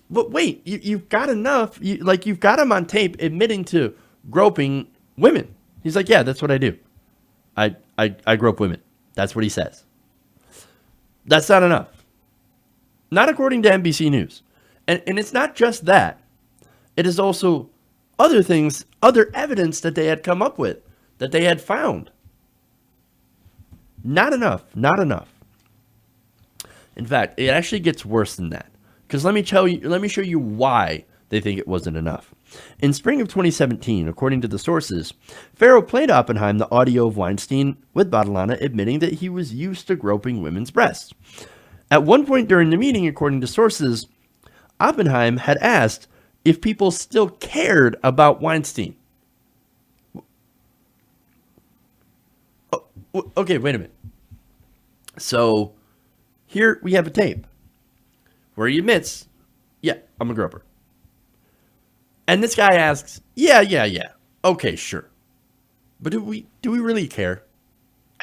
but wait, you've got enough. You've got him on tape admitting to groping women. He's like, yeah, that's what I do. I grope women. That's what he says. That's not enough. Not according to NBC News. And it's not just that. It is also other things, other evidence that they had come up with, that they had found. Not enough. Not enough. In fact, it actually gets worse than that. Because let me show you why they think it wasn't enough. In spring of 2017, according to the sources, Farrow played Oppenheim the audio of Weinstein with Badalana admitting that he was used to groping women's breasts. At one point during the meeting, according to sources, Oppenheim had asked if people still cared about Weinstein. Oh, okay, wait a minute. So here we have a tape where he admits, yeah, I'm a groper. And this guy asks, yeah. Okay, sure. But do we really care?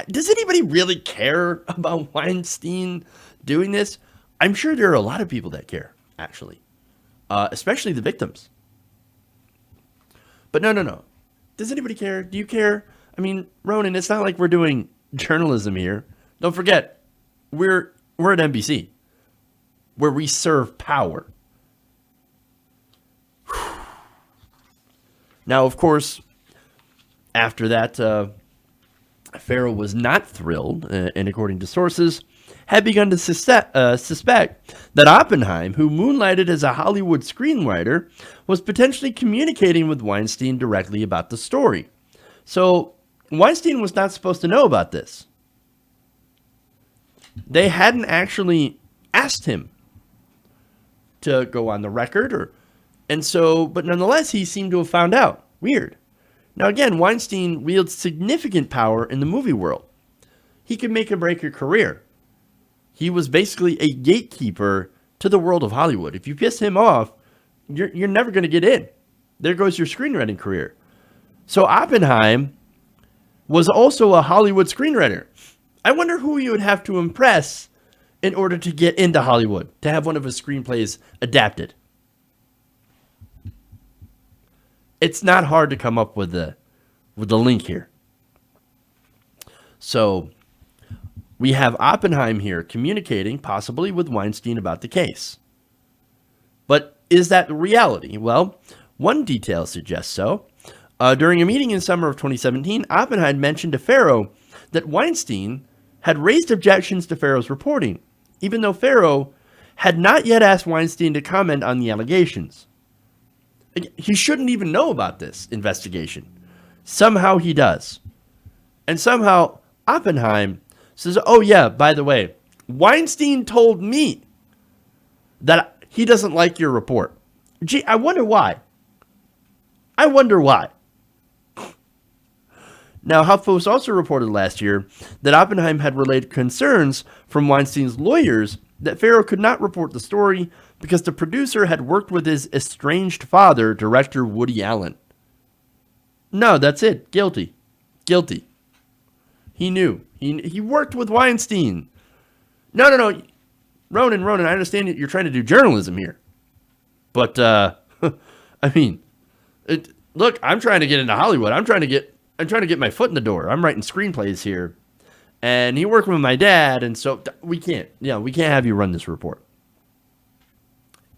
Does anybody really care about Weinstein doing this? I'm sure there are a lot of people that care, actually. Especially the victims. But no. Does anybody care? Do you care? I mean, Ronan, it's not like we're doing journalism here. Don't forget, we're at NBC, where we serve power. Now, of course, after that, Farrow was not thrilled, and according to sources, had begun to suspect that Oppenheim, who moonlighted as a Hollywood screenwriter, was potentially communicating with Weinstein directly about the story. So Weinstein was not supposed to know about this. They hadn't actually asked him to go on the record, but nonetheless, he seemed to have found out. Weird. Now again, Weinstein wields significant power in the movie world. He could make or break your career. He was basically a gatekeeper to the world of Hollywood. If you piss him off, you're never going to get in. There goes your screenwriting career. So Oppenheim was also a Hollywood screenwriter. I wonder who you would have to impress in order to get into Hollywood, to have one of his screenplays adapted. It's not hard to come up with the link here. So we have Oppenheim here communicating possibly with Weinstein about the case. But is that the reality? Well, one detail suggests so. During a meeting in summer of 2017, Oppenheim mentioned to Farrow that Weinstein had raised objections to Farrow's reporting, even though Farrow had not yet asked Weinstein to comment on the allegations. He shouldn't even know about this investigation. Somehow he does. And somehow Oppenheim says, oh yeah, by the way, Weinstein told me that he doesn't like your report. Gee, I wonder why. Now, HuffPost also reported last year that Oppenheim had relayed concerns from Weinstein's lawyers that Farrow could not report the story because the producer had worked with his estranged father, director Woody Allen. No, that's it. Guilty. He knew. He worked with Weinstein. No. Ronan, I understand you're trying to do journalism here. But, I mean, look, I'm trying to get into Hollywood. I'm trying to get my foot in the door. I'm writing screenplays here. And he worked with my dad, and so we can't have you run this report.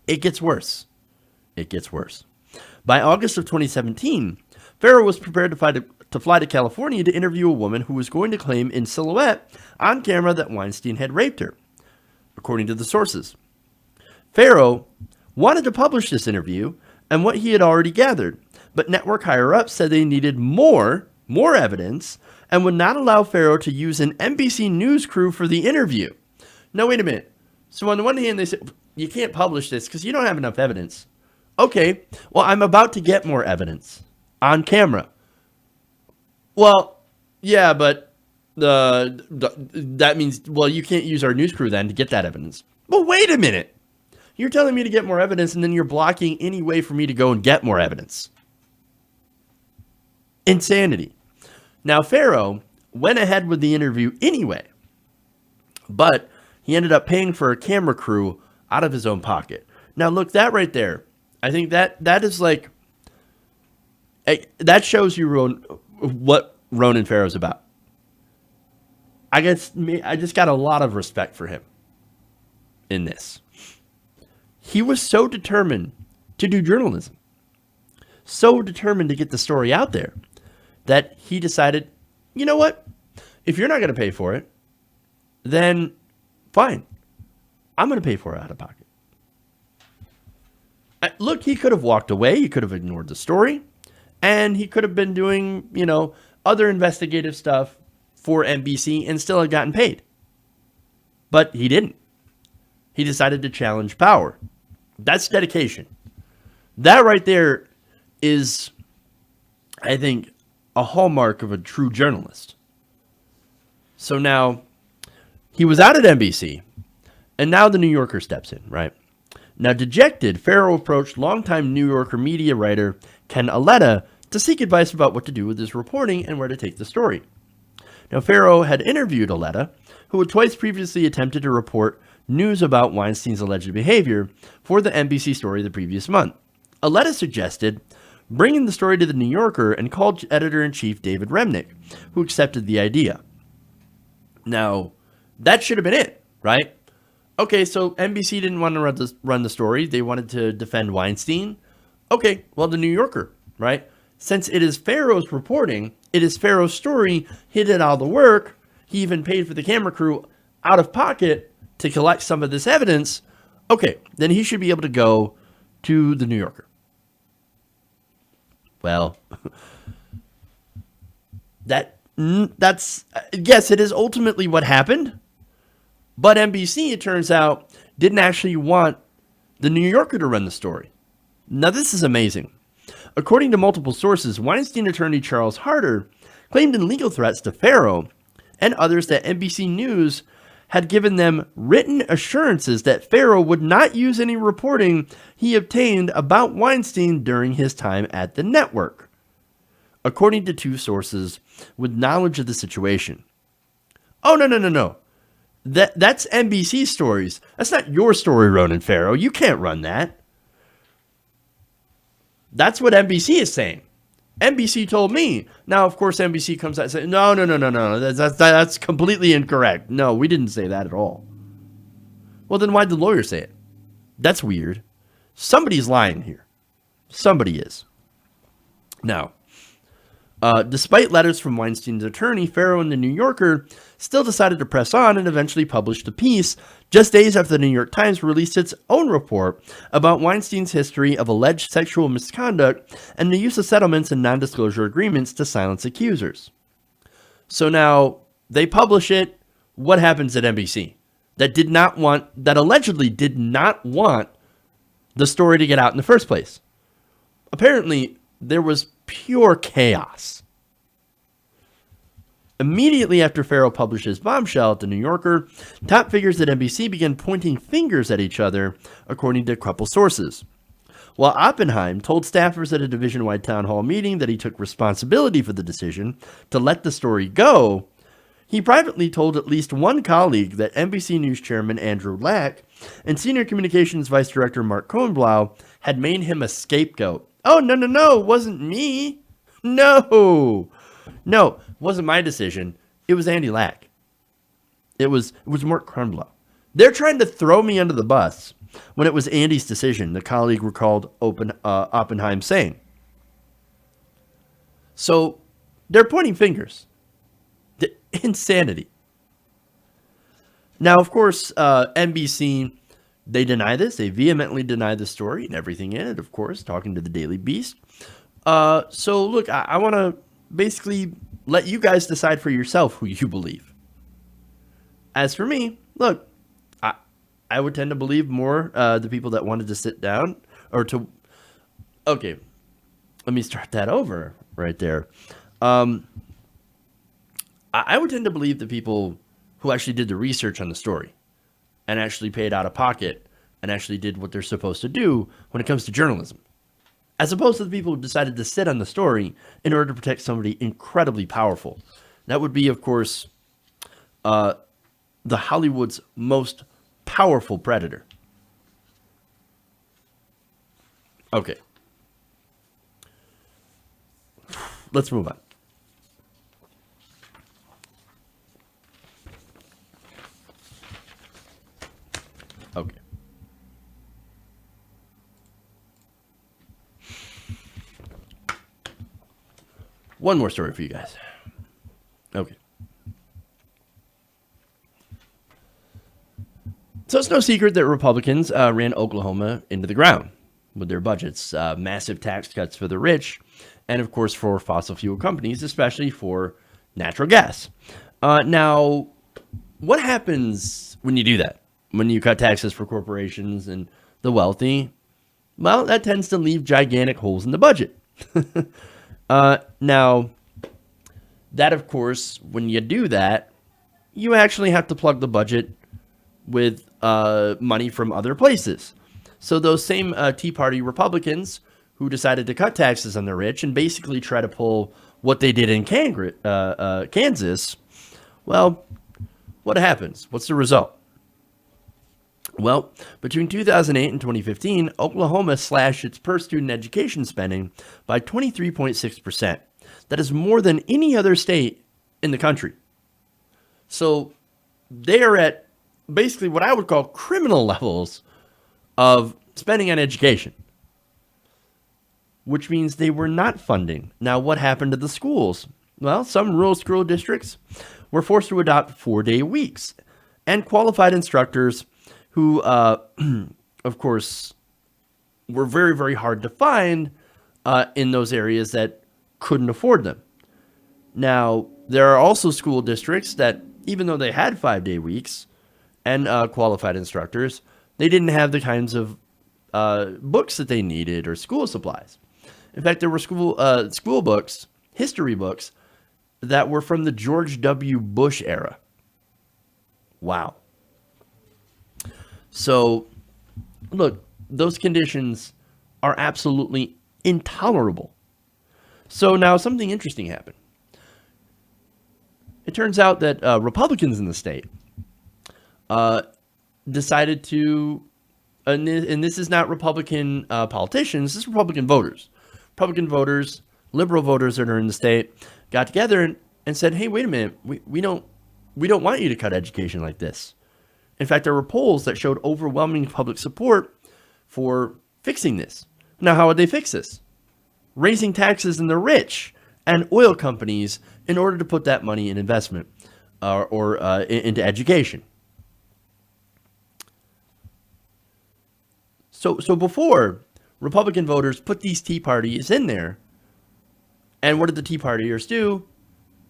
It gets worse. By August of 2017, Farrow was prepared to fly to California to interview a woman who was going to claim in silhouette on camera that Weinstein had raped her, according to the sources. Farrow wanted to publish this interview and what he had already gathered, but network higher-ups said they needed more evidence and would not allow Farrow to use an NBC News crew for the interview. Now, wait a minute. So on the one hand, they said, you can't publish this because you don't have enough evidence. Okay, well, I'm about to get more evidence on camera. Well, yeah, but that means, well, you can't use our news crew then to get that evidence. But wait a minute. You're telling me to get more evidence, and then you're blocking any way for me to go and get more evidence. Insanity. Now, Farrow went ahead with the interview anyway, but he ended up paying for a camera crew out of his own pocket. Now, look, that right there, I think that is like, that shows you what Ronan Farrow's about. I just got a lot of respect for him in this. He was so determined to do journalism, so determined to get the story out there, that he decided, you know what? If you're not going to pay for it, then fine. I'm going to pay for it out of pocket. Look, he could have walked away. He could have ignored the story. And he could have been doing, other investigative stuff for NBC and still had gotten paid. But he didn't. He decided to challenge power. That's dedication. That right there is, I think, a hallmark of a true journalist. So now, he was out at NBC, and now the New Yorker steps in, right? Now, dejected, Farrow approached longtime New Yorker media writer Ken Aletta to seek advice about what to do with his reporting and where to take the story. Now, Farrow had interviewed Aletta, who had twice previously attempted to report news about Weinstein's alleged behavior for the NBC story the previous month. Aletta suggested bringing the story to the New Yorker and called editor-in-chief David Remnick, who accepted the idea. Now, that should have been it, right? Okay, so NBC didn't want to run the story. They wanted to defend Weinstein. Okay, well, the New Yorker, right? Since it is Farrow's reporting, it is Farrow's story, he did all the work. He even paid for the camera crew out of pocket to collect some of this evidence. Okay, then he should be able to go to the New Yorker. Well, that's yes, it is ultimately what happened. But NBC, it turns out, didn't actually want the New Yorker to run the story. Now, this is amazing. According to multiple sources, Weinstein attorney Charles Harder claimed in legal threats to Farrow and others that NBC News had given them written assurances that Farrow would not use any reporting he obtained about Weinstein during his time at the network, according to two sources with knowledge of the situation. Oh, no. That's NBC stories. That's not your story, Ronan Farrow. You can't run that. That's what NBC is saying. NBC told me. Now, of course, NBC comes out and says, no. That's completely incorrect. No, we didn't say that at all. Well, then why'd the lawyer say it? That's weird. Somebody's lying here. Somebody is. Now, despite letters from Weinstein's attorney, Farrow and the New Yorker still decided to press on and eventually published the piece just days after the New York Times released its own report about Weinstein's history of alleged sexual misconduct and the use of settlements and non-disclosure agreements to silence accusers. So now they publish it. What happens at NBC? That allegedly did not want the story to get out in the first place. Apparently, there was pure chaos. Immediately after Farrow published his bombshell at the New Yorker, top figures at NBC began pointing fingers at each other, according to a couple sources. While Oppenheim told staffers at a division-wide town hall meeting that he took responsibility for the decision to let the story go, he privately told at least one colleague that NBC News chairman Andrew Lack and senior communications vice director Mark Kornblau had made him a scapegoat. Oh, no, it wasn't me. No, it wasn't my decision. It was Andy Lack. It was Mark Kornblau. They're trying to throw me under the bus when it was Andy's decision, the colleague recalled Oppenheim saying. So they're pointing fingers. The insanity. Now, of course, NBC, they deny this. They vehemently deny the story and everything in it, of course, talking to the Daily Beast. So, look, I want to basically let you guys decide for yourself who you believe. As for me, look, I, I would tend to believe more the people that wanted to sit down or to. Okay, let me start that over right there. Um, I would tend to believe the people who actually did the research on the story and actually paid out of pocket and actually did what they're supposed to do when it comes to journalism, as opposed to the people who decided to sit on the story in order to protect somebody incredibly powerful. That would be, of course, the Hollywood's most powerful predator. Okay, let's move on. Okay. One more story for you guys. Okay. So it's no secret that Republicans ran Oklahoma into the ground with their budgets, massive tax cuts for the rich, and of course for fossil fuel companies, especially for natural gas. Now, what happens when you do that? When you cut taxes for corporations and the wealthy? Well, that tends to leave gigantic holes in the budget. Now, that of course, when you do that, you actually have to plug the budget with money from other places. So those same Tea Party Republicans who decided to cut taxes on the rich and basically try to pull what they did in Kansas, well, what happens? What's the result? Well, between 2008 and 2015, Oklahoma slashed its per student education spending by 23.6%. That is more than any other state in the country. So they are at basically what I would call criminal levels of spending on education, which means they were not funding. Now, what happened to the schools? Well, some rural school districts were forced to adopt 4-day weeks, and qualified instructors who, of course, were very, very hard to find in those areas that couldn't afford them. Now, there are also school districts that, even though they had 5-day weeks and qualified instructors, they didn't have the kinds of books that they needed or school supplies. In fact, there were school books, history books, that were from the George W. Bush era. Wow. So, look, those conditions are absolutely intolerable. So now something interesting happened. It turns out that Republicans in the state decided to, and this is not Republican politicians, this is Republican voters. Republican voters, liberal voters that are in the state, got together and said, hey, wait a minute, we don't want you to cut education like this. In fact, there were polls that showed overwhelming public support for fixing this. Now, how would they fix this? Raising taxes on the rich and oil companies in order to put that money in investment or into education. So before, Republican voters put these Tea Parties in there, and what did the Tea Partiers do?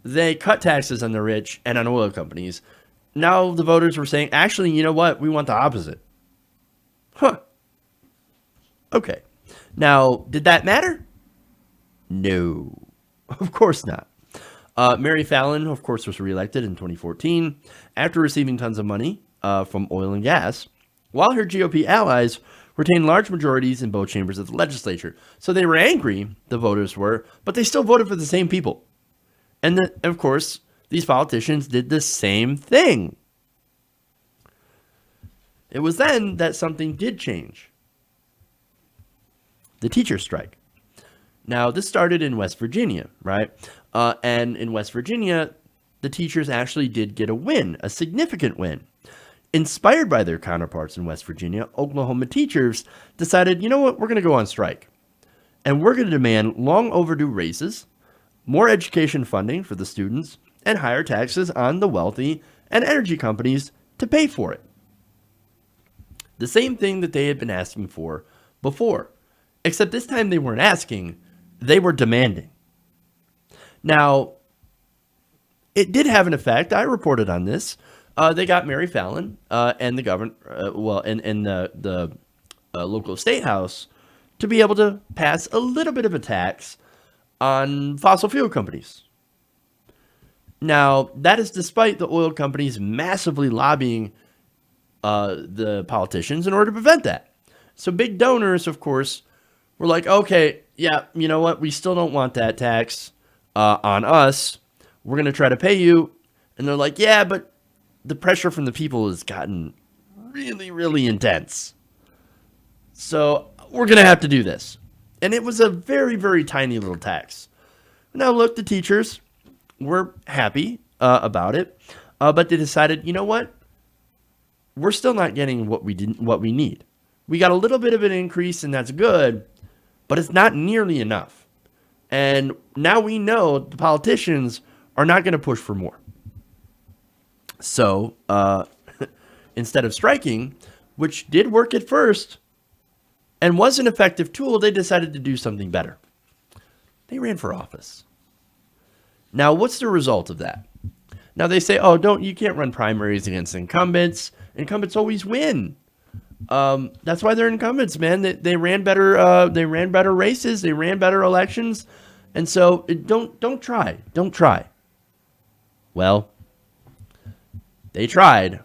They cut taxes on the rich and on oil companies. Now the voters were saying, actually, you know what? We want the opposite. Huh. Okay. Now, did that matter? No. Of course not. Mary Fallon, of course, was reelected in 2014 after receiving tons of money from oil and gas, while her GOP allies retained large majorities in both chambers of the legislature. So they were angry, the voters were, but they still voted for the same people. And of course, these politicians did the same thing. It was then that something did change. The teacher strike. Now, this started in West Virginia, right? And in West Virginia, the teachers actually did get a win, a significant win. Inspired by their counterparts in West Virginia, Oklahoma teachers decided, you know what, we're going to go on strike. And we're going to demand long overdue raises, more education funding for the students, and higher taxes on the wealthy and energy companies to pay for it. The same thing that they had been asking for before, except this time they weren't asking, they were demanding. Now, It did have an effect. I reported on this. They got Mary Fallon and the governor, and the local state house to be able to pass a little bit of a tax on fossil fuel companies. Now, that is despite the oil companies massively lobbying the politicians in order to prevent that. So big donors, of course, were like, okay, yeah, you know what? We still don't want that tax on us. We're going to try to pay you. And they're like, yeah, but the pressure from the people has gotten really, really intense. So we're going to have to do this. And it was a very, very tiny little tax. Now, look, the teachers were happy about it, but they decided, you know what? We're still not getting what we need. We got a little bit of an increase, and that's good, but it's not nearly enough. And now we know the politicians are not going to push for more. So instead of striking, which did work at first and was an effective tool, they decided to do something better. They ran for office. Now, what's the result of that? Now they say, oh, you can't run primaries against incumbents. Incumbents always win. That's why they're incumbents, man. They ran better. They ran better races. They ran better elections, and so don't try. Well, they tried,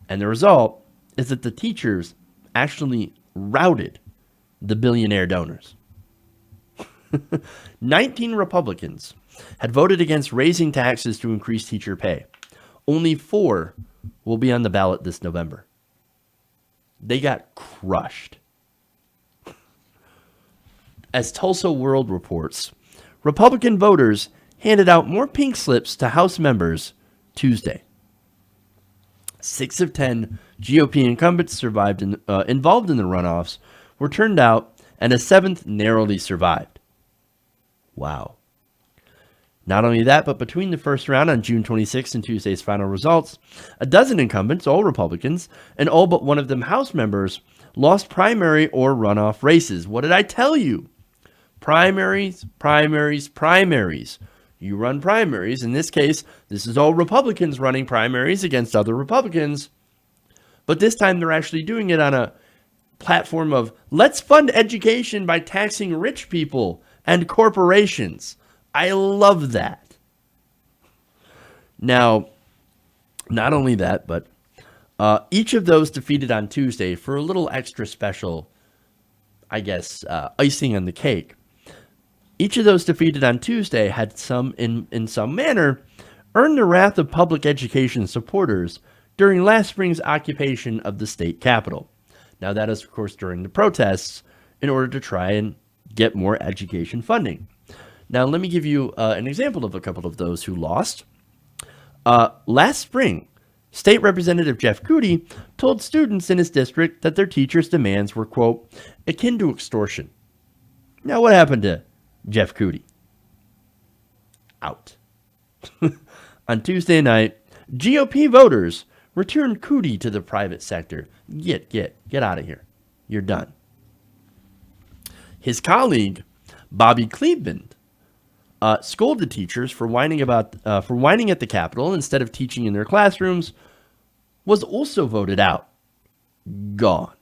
and the result is that the teachers actually routed the billionaire donors. 19 Republicans had voted against raising taxes to increase teacher pay. Only 4 will be on the ballot this November. They got crushed. As Tulsa World reports, Republican voters handed out more pink slips to House members Tuesday. 6 of 10 GOP incumbents involved in the runoffs were turned out, and a 7th narrowly survived. Wow. Not only that, but between the first round on June 26th and Tuesday's final results, a dozen incumbents, all Republicans, and all but one of them House members, lost primary or runoff races. What did I tell you? Primaries. You run primaries. In this case, this is all Republicans running primaries against other Republicans. But this time they're actually doing it on a platform of, let's fund education by taxing rich people and corporations. I love that. Now, not only that, but each of those defeated on Tuesday for a little extra special, I guess, icing on the cake. Each of those defeated on Tuesday had in some manner, earned the wrath of public education supporters during last spring's occupation of the state capitol. Now, that is, of course, during the protests in order to try and get more education funding. Now, let me give you an example of a couple of those who lost. Last spring, State Representative Jeff Coody told students in his district that their teachers' demands were, quote, akin to extortion. Now, what happened to Jeff Coody? Out. On Tuesday night, GOP voters returned Coody to the private sector. Get out of here. You're done. His colleague, Bobby Cleveland, scolded teachers for whining at the Capitol instead of teaching in their classrooms, was also voted out. Gone.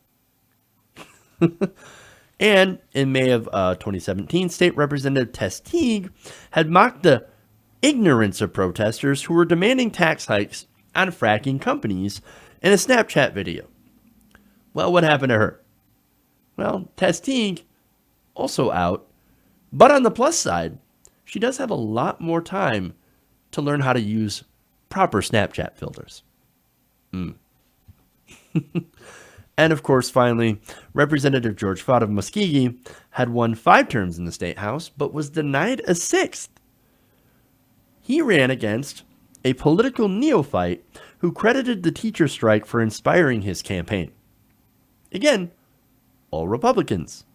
And in May of 2017, State Representative Tess Teague had mocked the ignorance of protesters who were demanding tax hikes on fracking companies in a Snapchat video. Well, what happened to her? Well, Tess Teague, also out, but on the plus side, she does have a lot more time to learn how to use proper Snapchat filters. And of course, finally, Representative George Fott of Muskogee had won 5 terms in the state house, but was denied a 6th. He ran against a political neophyte who credited the teacher strike for inspiring his campaign. Again, all Republicans.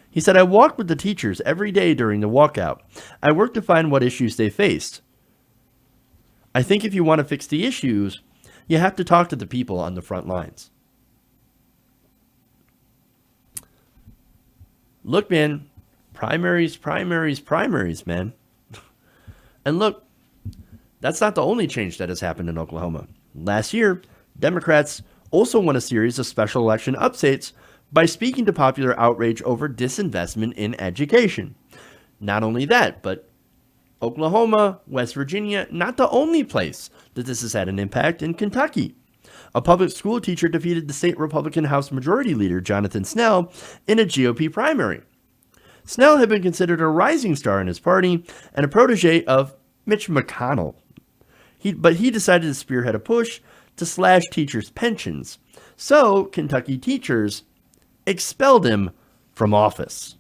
He said, I walked with the teachers every day during the walkout. I worked to find what issues they faced. I think if you want to fix the issues, you have to talk to the people on the front lines. Look, man, primaries, man. And look, that's not the only change that has happened in Oklahoma. Last year, Democrats also won a series of special election upsets by speaking to popular outrage over disinvestment in education. Not only that, but Oklahoma, West Virginia, not the only place that this has had an impact. In Kentucky, a public school teacher defeated the state Republican House Majority Leader, Jonathan Snell, in a GOP primary. Snell had been considered a rising star in his party and a protege of Mitch McConnell. But he decided to spearhead a push to slash teachers' pensions. So Kentucky teachers expelled him from office.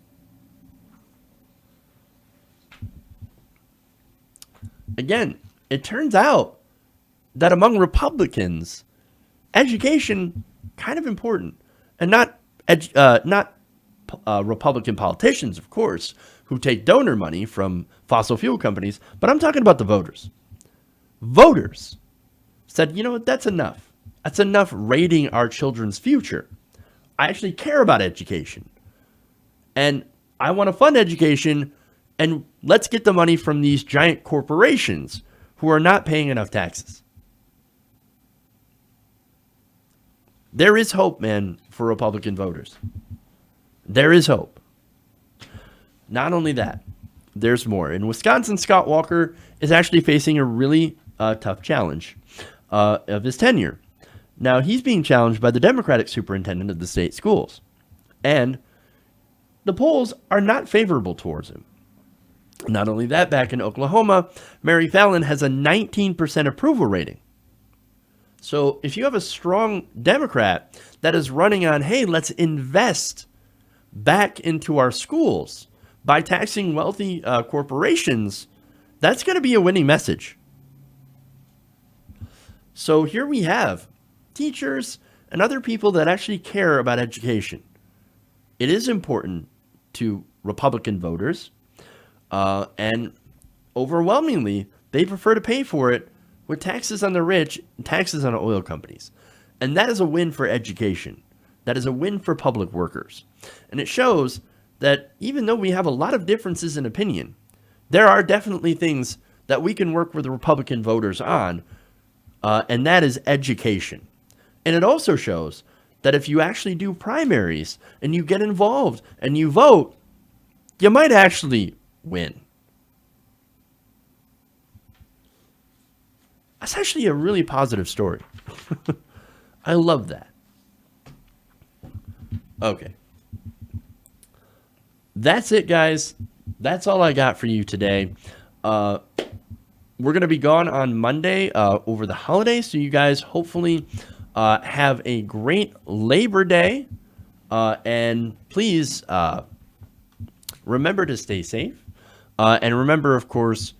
Again, it turns out that among Republicans, education kind of important, and not Republican politicians, of course, who take donor money from fossil fuel companies, but I'm talking about the voters. Voters said, you know what, that's enough. That's enough raiding our children's future. I actually care about education. And I want to fund education, and let's get the money from these giant corporations who are not paying enough taxes. There is hope, man, for Republican voters. There is hope. Not only that, there's more. In Wisconsin, Scott Walker is actually facing a really tough challenge of his tenure. Now, he's being challenged by the Democratic superintendent of the state schools. And the polls are not favorable towards him. Not only that, back in Oklahoma, Mary Fallin has a 19% approval rating. So if you have a strong Democrat that is running on, hey, let's invest back into our schools by taxing wealthy corporations, that's going to be a winning message. So here we have teachers and other people that actually care about education. It is important to Republican voters, and overwhelmingly, they prefer to pay for it with taxes on the rich and taxes on oil companies. And that is a win for education. That is a win for public workers. And it shows that even though we have a lot of differences in opinion, there are definitely things that we can work with the Republican voters on, and that is education. And it also shows that if you actually do primaries and you get involved and you vote, you might actually win. That's actually a really positive story. I love that. Okay. That's it, guys. That's all I got for you today. We're going to be gone on Monday over the holidays, so you guys hopefully have a great Labor Day. And please remember to stay safe. And remember, of course,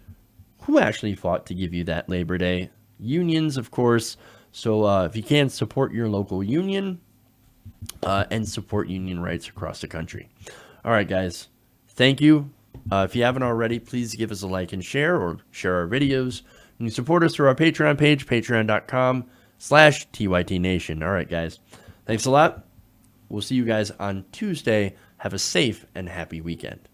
who actually fought to give you that Labor Day. Unions, of course. So if you can, support your local union and support union rights across the country. All right, guys. Thank you. If you haven't already, please give us a like and share, or share our videos. You can support us through our Patreon page, patreon.com/TYTNation. All right, guys. Thanks a lot. We'll see you guys on Tuesday. Have a safe and happy weekend.